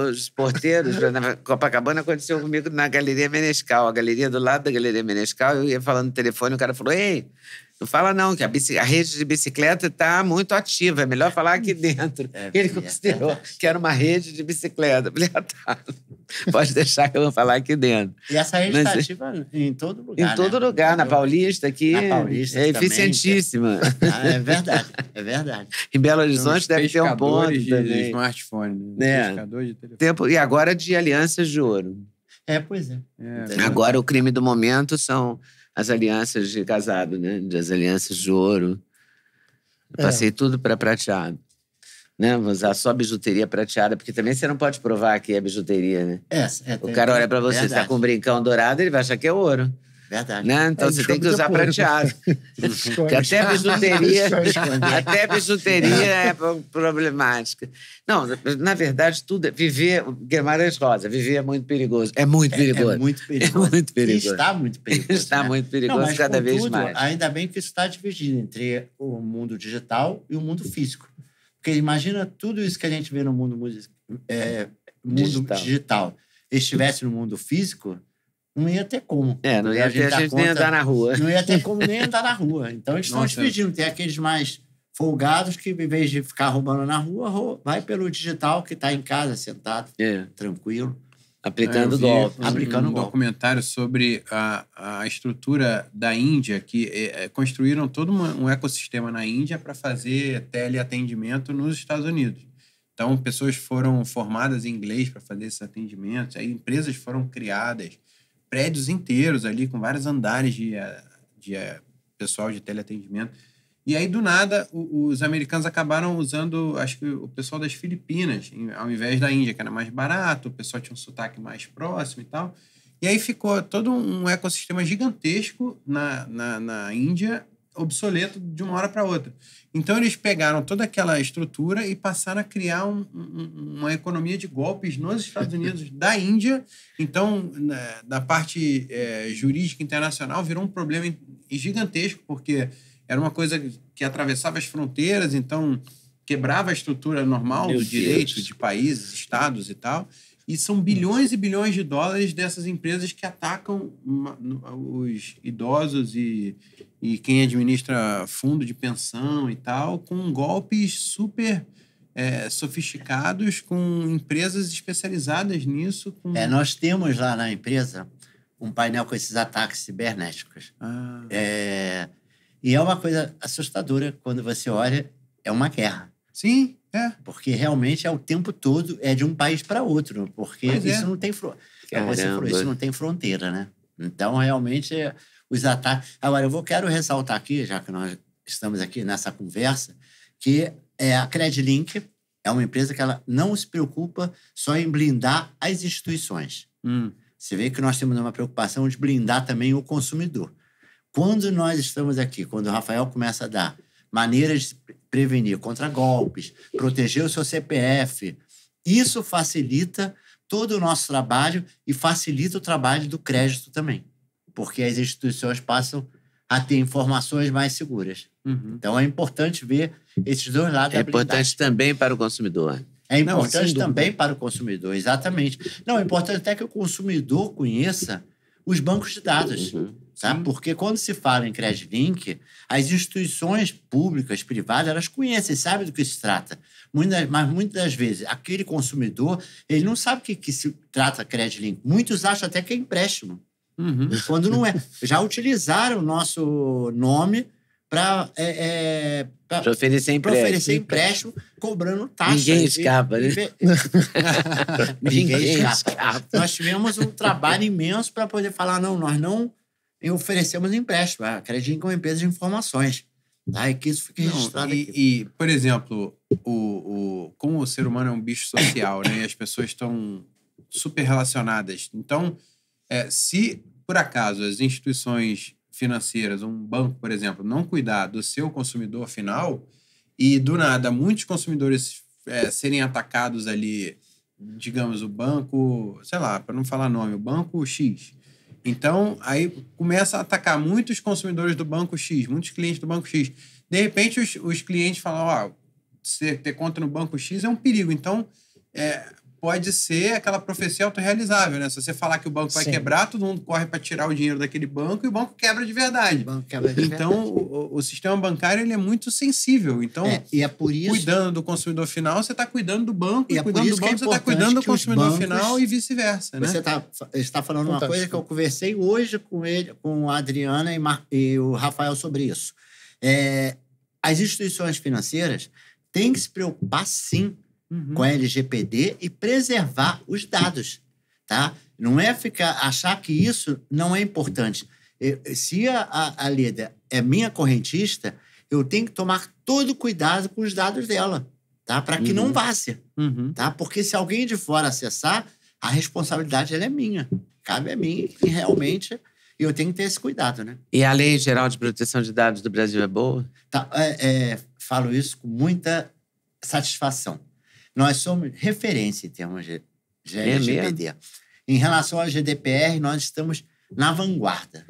os porteiros, na Copacabana, aconteceu comigo na Galeria Menescal. A galeria do lado da Galeria Menescal, eu ia falando no telefone, o cara falou, ei, não fala não, que a rede de bicicleta está muito ativa, é melhor falar aqui dentro. Ele considerou que era uma rede de bicicleta. Eu falei, tá, pode deixar que eu vou falar aqui dentro. E essa rede está ativa em todo lugar, em todo lugar, na Paulista aqui, na Paulista é eficientíssima. É verdade, é verdade. Em Belo Horizonte deve ter um ponto de smartphone, né? Pescador de telefone. E agora de alianças de ouro. Pois é. Agora o crime do momento são as alianças de casado, né? Das alianças de ouro. Eu passei tudo para prateado. Né? Vou usar só bijuteria prateada, porque também você não pode provar que é bijuteria, né? O cara olha para você, você tá com um brincão dourado, ele vai achar que é ouro. Verdade. Né? Então você tem que usar prateado. Porque até bijuteria é problemática. Não, na verdade, tudo é viver... Guimarães Rosa, viver é muito perigoso. É muito perigoso. É muito perigoso. É muito perigoso. E está muito perigoso. Está muito perigoso cada vez mais. Ainda bem que isso está dividido entre o mundo digital e o mundo físico. Porque imagina tudo isso que a gente vê no mundo digital estivesse no mundo físico, não ia ter como. Não ia ter a gente nem andar na rua. Não ia ter como nem andar na rua. Então, eles estão dividindo. Tem aqueles mais folgados que, em vez de ficar roubando na rua, vai pelo digital que está em casa, sentado, tranquilo. Aplicando golpe. Um documentário sobre a estrutura da Índia, que construíram todo um ecossistema na Índia para fazer teleatendimento nos Estados Unidos. Então, pessoas foram formadas em inglês para fazer esses atendimentos, aí empresas foram criadas, prédios inteiros ali, com vários andares de pessoal de teleatendimento. E aí, do nada, os americanos acabaram usando, acho que o pessoal das Filipinas, ao invés da Índia, que era mais barato, o pessoal tinha um sotaque mais próximo e tal. E aí ficou todo um ecossistema gigantesco na Índia, obsoleto de uma hora para outra. Então, eles pegaram toda aquela estrutura e passaram a criar uma economia de golpes nos Estados Unidos da Índia. Então, da parte jurídica internacional, virou um problema gigantesco, porque era uma coisa que atravessava as fronteiras, então quebrava a estrutura normal do direito de países, estados e tal. E são bilhões e bilhões de dólares dessas empresas que atacam os idosos e quem administra fundo de pensão e tal, com golpes super sofisticados, com empresas especializadas nisso. Nós temos lá na empresa um painel com esses ataques cibernéticos. E é uma coisa assustadora quando você olha, é uma guerra. Sim, Porque realmente é o tempo todo, é de um país para outro, porque isso não tem isso não tem fronteira, né? Então, realmente, os ataques... Agora, quero ressaltar aqui, já que nós estamos aqui nessa conversa, que a Credlink é uma empresa que ela não se preocupa só em blindar as instituições. Você vê que nós temos uma preocupação de blindar também o consumidor. Quando nós estamos aqui, quando o Rafael começa a dar maneiras de prevenir contra golpes, proteger o seu CPF, isso facilita todo o nosso trabalho e facilita o trabalho do crédito também, porque as instituições passam a ter informações mais seguras. Então, é importante ver esses dois lados. É importante também para o consumidor. É importante também para o consumidor, exatamente. Não, é importante até que o consumidor conheça os bancos de dados. Tá? Porque quando se fala em Credlink, as instituições públicas, privadas, elas conhecem, sabem do que se trata. Mas muitas das vezes, aquele consumidor, ele não sabe o que se trata Credlink. Muitos acham até que é empréstimo. Quando não é. Já utilizaram o nosso nome para oferecer empréstimo, cobrando taxa. Ninguém escapa, né? Ninguém escapa. Nós tivemos um trabalho imenso para poder falar, não, nós não oferecemos empréstimo. A Credlink é uma empresa de informações. Tá? E que isso fique registrado aqui. E, por exemplo, como o ser humano é um bicho social, né? E as pessoas estão super relacionadas. Então, se, por acaso, as instituições financeiras, um banco, por exemplo, não cuidar do seu consumidor final e, do nada, muitos consumidores serem atacados ali digamos, o banco, sei lá, para não falar nome, o banco X. Então, aí começa a atacar muitos consumidores do banco X, muitos clientes do banco X. De repente, os clientes falam, você ter conta no banco X é um perigo. Então, pode ser aquela profecia autorrealizável, né? Se você falar que o banco vai quebrar, todo mundo corre para tirar o dinheiro daquele banco e o banco quebra de verdade. Então, o sistema bancário ele é muito sensível. Então, e é por isso, cuidando do consumidor final, você está cuidando do banco. E cuidando do banco, você está cuidando do consumidor final e vice-versa. Né? Você está falando uma coisa que eu conversei hoje com a Adriana e o Rafael sobre isso. As instituições financeiras têm que se preocupar, sim, com a LGPD e preservar os dados, tá? Não é achar que isso não é importante. Se a Leda é minha correntista, eu tenho que tomar todo cuidado com os dados dela, tá? Para que não vaze, tá? Porque se alguém de fora acessar, a responsabilidade ela é minha. Cabe a mim e realmente eu tenho que ter esse cuidado, né? E a Lei Geral de Proteção de Dados do Brasil é boa? Tá, falo isso com muita satisfação. Nós somos referência em termos de LGPD. Em relação ao GDPR, nós estamos na vanguarda.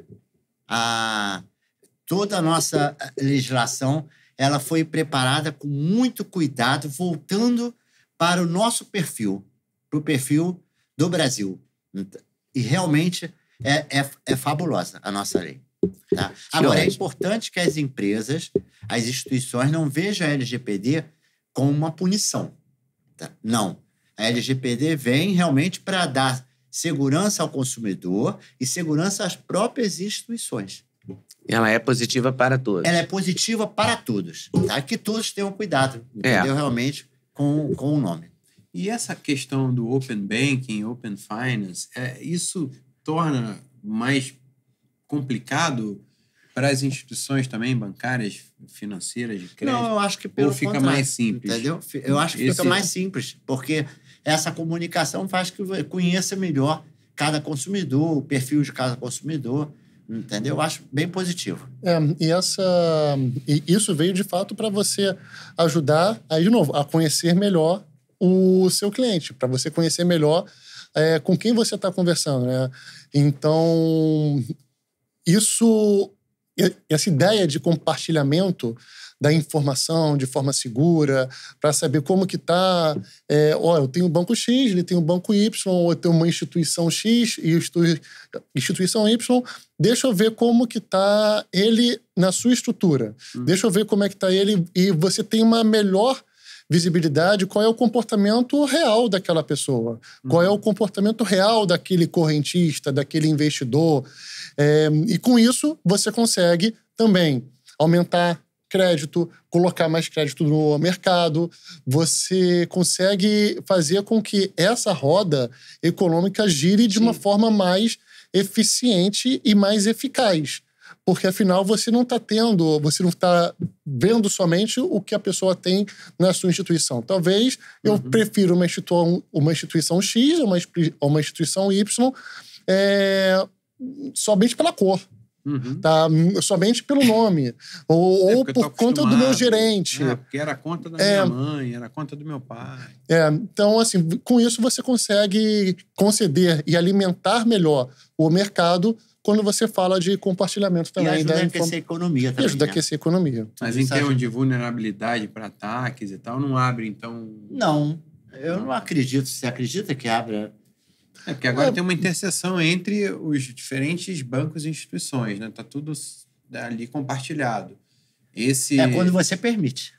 Toda a nossa legislação ela foi preparada com muito cuidado, voltando para o nosso perfil, para o perfil do Brasil. E realmente é fabulosa a nossa lei. Tá? Agora, é importante que as empresas, as instituições não vejam a LGPD como uma punição. Não. A LGPD vem realmente para dar segurança ao consumidor e segurança às próprias instituições. Ela é positiva para todos. Ela é positiva para todos. Tá? Que todos tenham cuidado, entendeu? Realmente, com o nome. E essa questão do Open Banking, Open Finance, isso torna mais complicado para as instituições também bancárias, financeiras, de crédito? Não, eu acho que pelo fica contrário, mais simples? Entendeu? Eu acho que fica mais simples, porque essa comunicação faz que conheça melhor cada consumidor, o perfil de cada consumidor, entendeu? Eu acho bem positivo. E isso veio, de fato, para você ajudar, aí, de novo, a conhecer melhor o seu cliente, para você conhecer melhor com quem você está conversando, né? Então, essa ideia de compartilhamento da informação de forma segura, para saber como que está. Eu tenho o banco X, ele tem o banco Y, ou eu tenho uma instituição X e instituição Y. Deixa eu ver como que está ele na sua estrutura. Deixa eu ver como é que está ele. E você tem uma melhor visibilidade, qual é o comportamento real daquela pessoa, qual é o comportamento real daquele correntista, daquele investidor. E com isso, você consegue também aumentar crédito, colocar mais crédito no mercado, você consegue fazer com que essa roda econômica gire de uma forma mais eficiente e mais eficaz. Porque, afinal, você não está vendo somente o que a pessoa tem na sua instituição. Talvez eu prefira uma instituição X ou uma instituição Y somente pela cor. Tá? Somente pelo nome. Ou por conta do meu gerente. Porque era a conta da minha mãe, era a conta do meu pai. Então, assim, com isso você consegue conceder e alimentar melhor o mercado quando você fala de compartilhamento também. E ajuda a aquecer a economia também. E ajuda a aquecer a economia. Mas em termos de vulnerabilidade para ataques e tal, não abre, então... Não, eu não acredito. Você acredita que abre... Porque agora tem uma interseção entre os diferentes bancos e instituições, né? Tá tudo ali compartilhado. Quando você permite.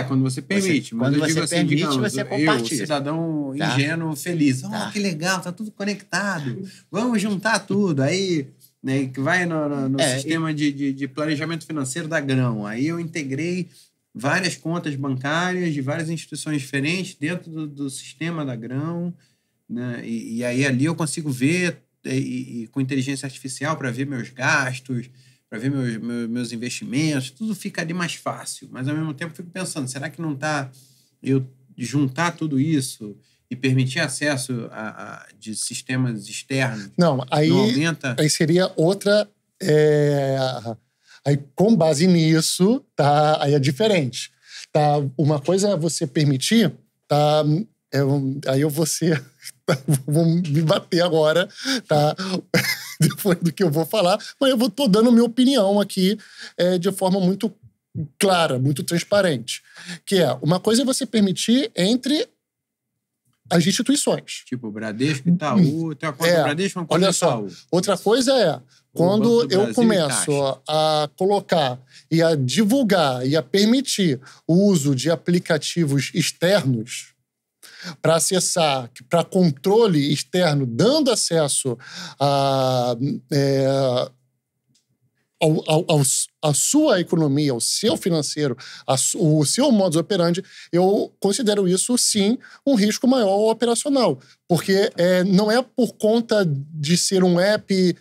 Quando você permite. Quando você permite, você compartilha. Eu, cidadão ingênuo, feliz. Que legal, tá tudo conectado. Vamos juntar tudo. Aí, né, que vai no sistema de planejamento financeiro da Grão. Aí eu integrei várias contas bancárias de várias instituições diferentes dentro do sistema da Grão. Né? E aí ali eu consigo ver com inteligência artificial para ver meus gastos, para ver meus investimentos, tudo fica ali mais fácil. Mas, ao mesmo tempo, eu fico pensando, será que não está eu juntar tudo isso e permitir acesso de sistemas externos? Não aumenta? Aí seria outra... Aí, com base nisso, tá? Aí é diferente. Tá? Uma coisa é você permitir... Tá? Aí eu vou ser... vou me bater agora, tá? Depois do que eu vou falar. Mas eu tô dando minha opinião aqui de forma muito clara, muito transparente. Que uma coisa é você permitir entre as instituições. Tipo, Bradesco e Itaú. Tem uma conta do Bradesco, uma conta do Itaú. Outra coisa quando eu começo a colocar e a divulgar e a permitir o uso de aplicativos externos para acessar, para controle externo, dando acesso à sua economia, ao seu financeiro, o seu modus operandi, eu considero isso, sim, um risco maior operacional. Porque não é por conta de ser um app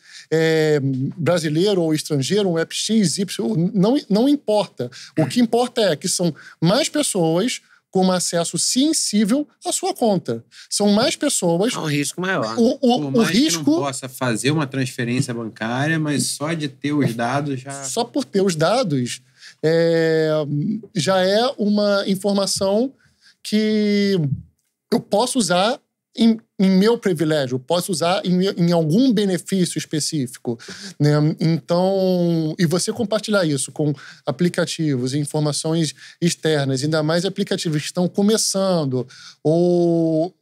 brasileiro ou estrangeiro, um app X, Y, não importa. O que importa é que são mais pessoas com acesso sensível à sua conta. São mais pessoas... É um risco maior. Por mais risco... que não possa fazer uma transferência bancária, mas só de ter os dados já... Só por ter os dados, já é uma informação que eu posso usar em meu privilégio, eu posso usar em algum benefício específico, né? Então, e você compartilhar isso com aplicativos e informações externas, ainda mais aplicativos que estão começando, ou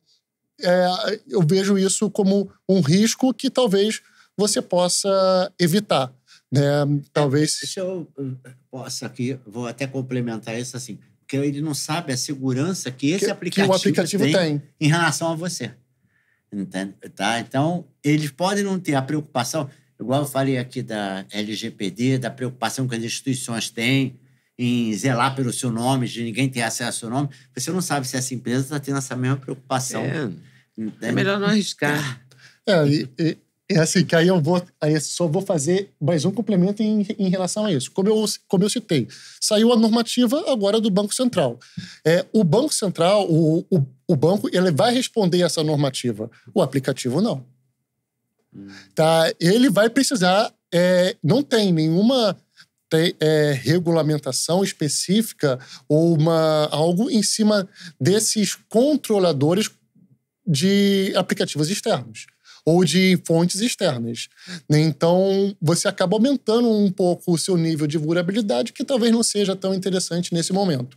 eu vejo isso como um risco que talvez você possa evitar, né? Talvez... Deixa eu posso aqui, vou até complementar isso assim, porque ele não sabe a segurança que esse aplicativo tem em relação a você. Entende? Tá? Então, eles podem não ter a preocupação, igual eu falei aqui da LGPD, da preocupação que as instituições têm em zelar pelo seu nome, de ninguém ter acesso ao seu nome. Você não sabe se essa empresa está tendo essa mesma preocupação. É melhor não arriscar. É assim, que aí só vou fazer mais um complemento em relação a isso. Como eu citei, saiu a normativa agora do Banco Central. O Banco Central, o banco, ele vai responder essa normativa. O aplicativo não. Tá? Ele vai precisar... não tem nenhuma regulamentação específica ou algo em cima desses controladores de aplicativos externos ou de fontes externas. Então, você acaba aumentando um pouco o seu nível de vulnerabilidade, que talvez não seja tão interessante nesse momento.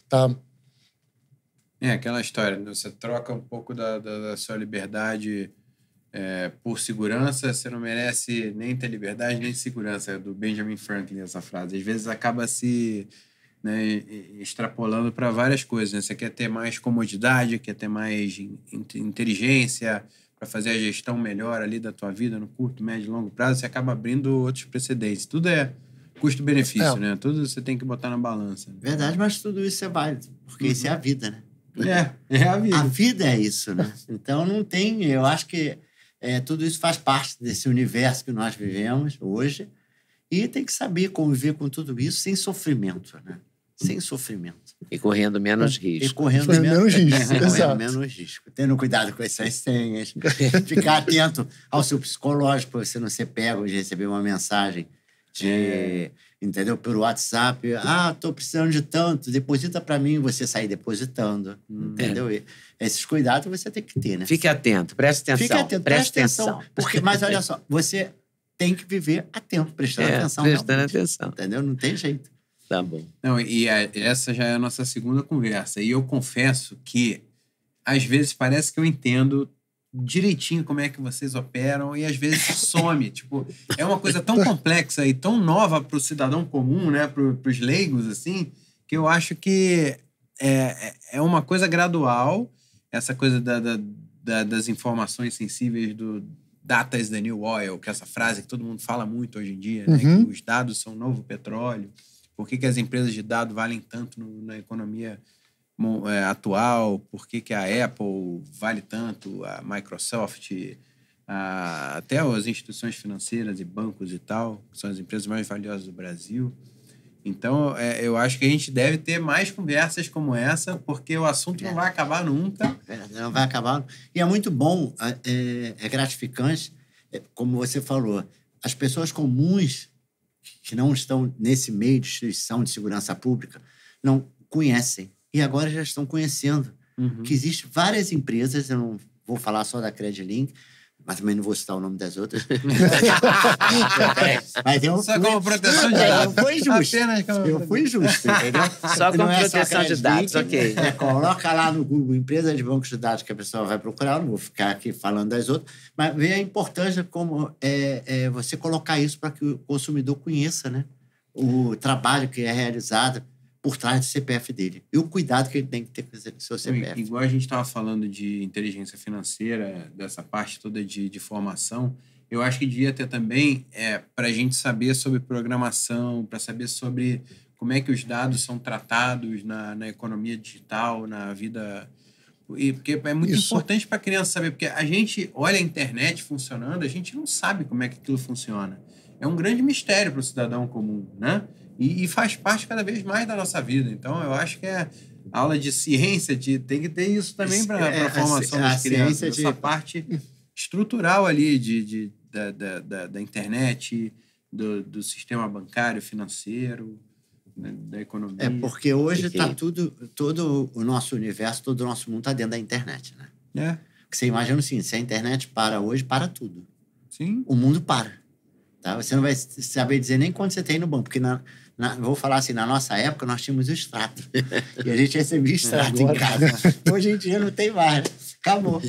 Tá? Aquela história, você troca um pouco da sua liberdade por segurança, você não merece nem ter liberdade nem segurança, do Benjamin Franklin, essa frase. Às vezes acaba se extrapolando para várias coisas. Né? Você quer ter mais comodidade, quer ter mais inteligência, para fazer a gestão melhor ali da tua vida no curto, médio e longo prazo, você acaba abrindo outros precedentes. Tudo é custo-benefício, né? Tudo você tem que botar na balança. Verdade, mas tudo isso é válido, porque isso é a vida, né? É a vida. A vida é isso, né? Então não tem... Eu acho que tudo isso faz parte desse universo que nós vivemos hoje e tem que saber conviver com tudo isso sem sofrimento, né? Sem sofrimento. E correndo menos risco. E correndo menos risco, exato. Menos risco. Tendo cuidado com essas senhas. Ficar atento ao seu psicológico, para você não ser pego de receber uma mensagem entendeu? Pelo WhatsApp. Tô precisando de tanto, deposita para mim, você sair depositando. Entendeu? Esses cuidados você tem que ter, né? Fique atento, preste atenção. Fique atento, preste atenção. Mas olha só, você tem que viver atento, prestando atenção. Prestando atenção. Entendeu? Não tem jeito. Tá bom. Não, e essa já é a nossa segunda conversa. E eu confesso que, às vezes, parece que eu entendo direitinho como é que vocês operam e, às vezes, some. Tipo, é uma coisa tão complexa e tão nova para o cidadão comum, né? Para os leigos, assim, que eu acho que é uma coisa gradual, essa coisa das informações sensíveis do data is the new oil, que é essa frase que todo mundo fala muito hoje em dia, né? Que os dados são o novo petróleo. Por que as empresas de dados valem tanto na economia atual? Por que a Apple vale tanto? A Microsoft, até as instituições financeiras e bancos e tal, que são as empresas mais valiosas do Brasil. Então, eu acho que a gente deve ter mais conversas como essa, porque o assunto não vai acabar nunca. Não vai acabar. E é muito bom, é gratificante, como você falou, as pessoas comuns que não estão nesse meio de instituição de segurança pública, não conhecem. E agora já estão conhecendo. que existem várias empresas, eu não vou falar só da Credilink, mas também não vou citar o nome das outras. Mas só como proteção de dados. Eu fui justo. Eu fui justo, entendeu? Só como proteção de dados, ok. Coloca lá no Google, empresa de bancos de dados, que a pessoa vai procurar, eu não vou ficar aqui falando das outras, mas vê a importância como você colocar isso para que o consumidor conheça, né? O trabalho que é realizado por trás do CPF dele. E o cuidado que ele tem que ter com o seu CPF. Igual a gente estava falando de inteligência financeira, dessa parte toda de formação, eu acho que devia ter também para a gente saber sobre programação, para saber sobre como é que os dados são tratados na economia digital, na vida... Porque é muito importante para a criança saber, porque a gente olha a internet funcionando, a gente não sabe como é que aquilo funciona. É um grande mistério para o cidadão comum, né? E faz parte cada vez mais da nossa vida. Então, eu acho que aula de ciência tem que ter isso também para a formação das crianças. Essa parte estrutural ali da internet, do sistema bancário, financeiro, né, da economia. Porque hoje está todo o nosso universo, todo o nosso mundo está dentro da internet, né? Porque você imagina assim, se a internet para hoje, para tudo. Sim. O mundo para. Tá? Você não vai saber dizer nem quando você tem no banco, porque vou falar assim, na nossa época nós tínhamos o extrato. E a gente recebia extrato em casa. Hoje em dia não tem mais, né? Acabou.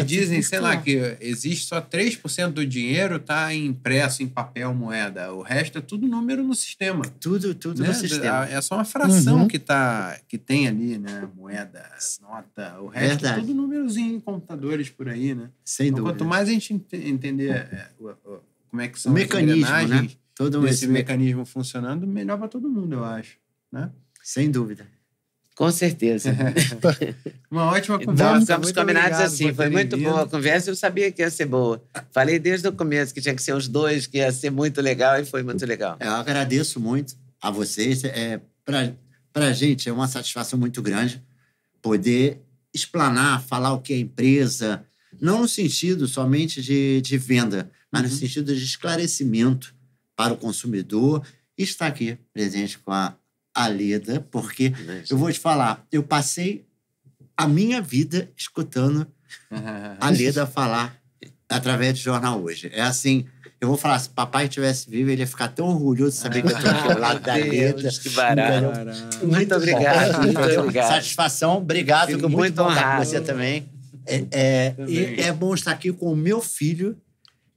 Dizem, sei lá, que existe só 3% do dinheiro está impresso em papel, moeda. O resto é tudo número no sistema. Tudo né? No sistema. É só uma fração que tem ali, né? Moeda, nota. O resto é tudo númerozinho em computadores por aí, né? Sem dúvida. Quanto mais a gente entender como é que são o mecanismo, né? Todo esse mecanismo funcionando, melhor para todo mundo, eu acho, né? Sem dúvida. Com certeza. Uma ótima conversa. Estamos combinados assim. Foi muito boa a conversa. Eu sabia que ia ser boa. Falei desde o começo que tinha que ser os dois, que ia ser muito legal, e foi muito legal. Eu agradeço muito a vocês. Pra gente é uma satisfação muito grande poder explanar, falar o que é empresa, não no sentido somente de venda, mas no sentido de esclarecimento para o consumidor, e estar aqui presente com a Leda, porque eu vou te falar, eu passei a minha vida escutando a Leda falar através do jornal hoje. É assim, eu vou falar, se papai estivesse vivo, ele ia ficar tão orgulhoso de saber que eu estou aqui ao lado da Leda. Que barato. Muito obrigado. Muito obrigado. Satisfação, obrigado. Fico muito honrado. Você também. E é bom estar aqui com o meu filho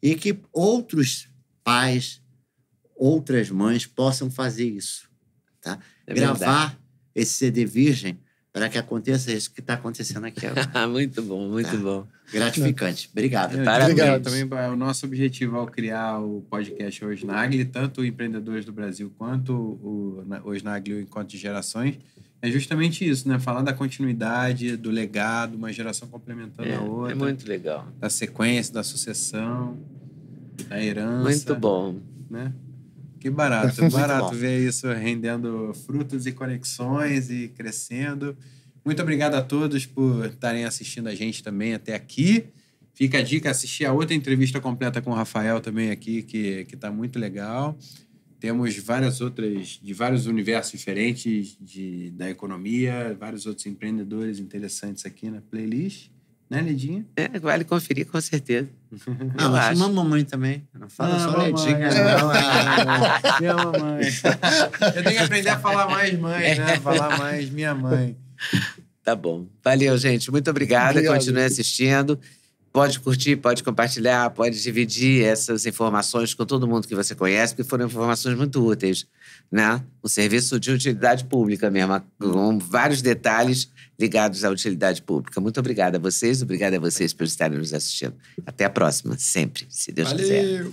e que outros pais, outras mães possam fazer isso. Tá? Gravar esse CD virgem para que aconteça isso que está acontecendo aqui agora. Muito bom, muito bom. Gratificante. Obrigado. Obrigado. Também o nosso objetivo ao criar o podcast Osnagli, tanto o Empreendedores do Brasil quanto o Osnagli Encontro de Gerações, é justamente isso, né? Falar da continuidade, do legado, uma geração complementando a outra. É muito legal. Da sequência, da sucessão, da herança. Muito bom. Né? Que barato. Barato ver isso rendendo frutos e conexões e crescendo. Muito obrigado a todos por estarem assistindo a gente também até aqui. Fica a dica, assistir a outra entrevista completa com o Rafael também aqui, que está muito legal. Temos várias outras, de vários universos diferentes da economia, vários outros empreendedores interessantes aqui na playlist. Né, Lidinha? Vale conferir, com certeza. Mas chama a mamãe também. Não fala só Lidinha. Minha mamãe. Eu tenho que aprender a falar mais mãe, né? Falar mais minha mãe. Tá bom. Valeu, gente. Muito obrigada. Continue assistindo. Pode curtir, pode compartilhar, pode dividir essas informações com todo mundo que você conhece, porque foram informações muito úteis, né? Um serviço de utilidade pública mesmo, com vários detalhes ligados à utilidade pública. Muito obrigada a vocês, obrigada a vocês por estarem nos assistindo. Até a próxima, sempre, se Deus quiser.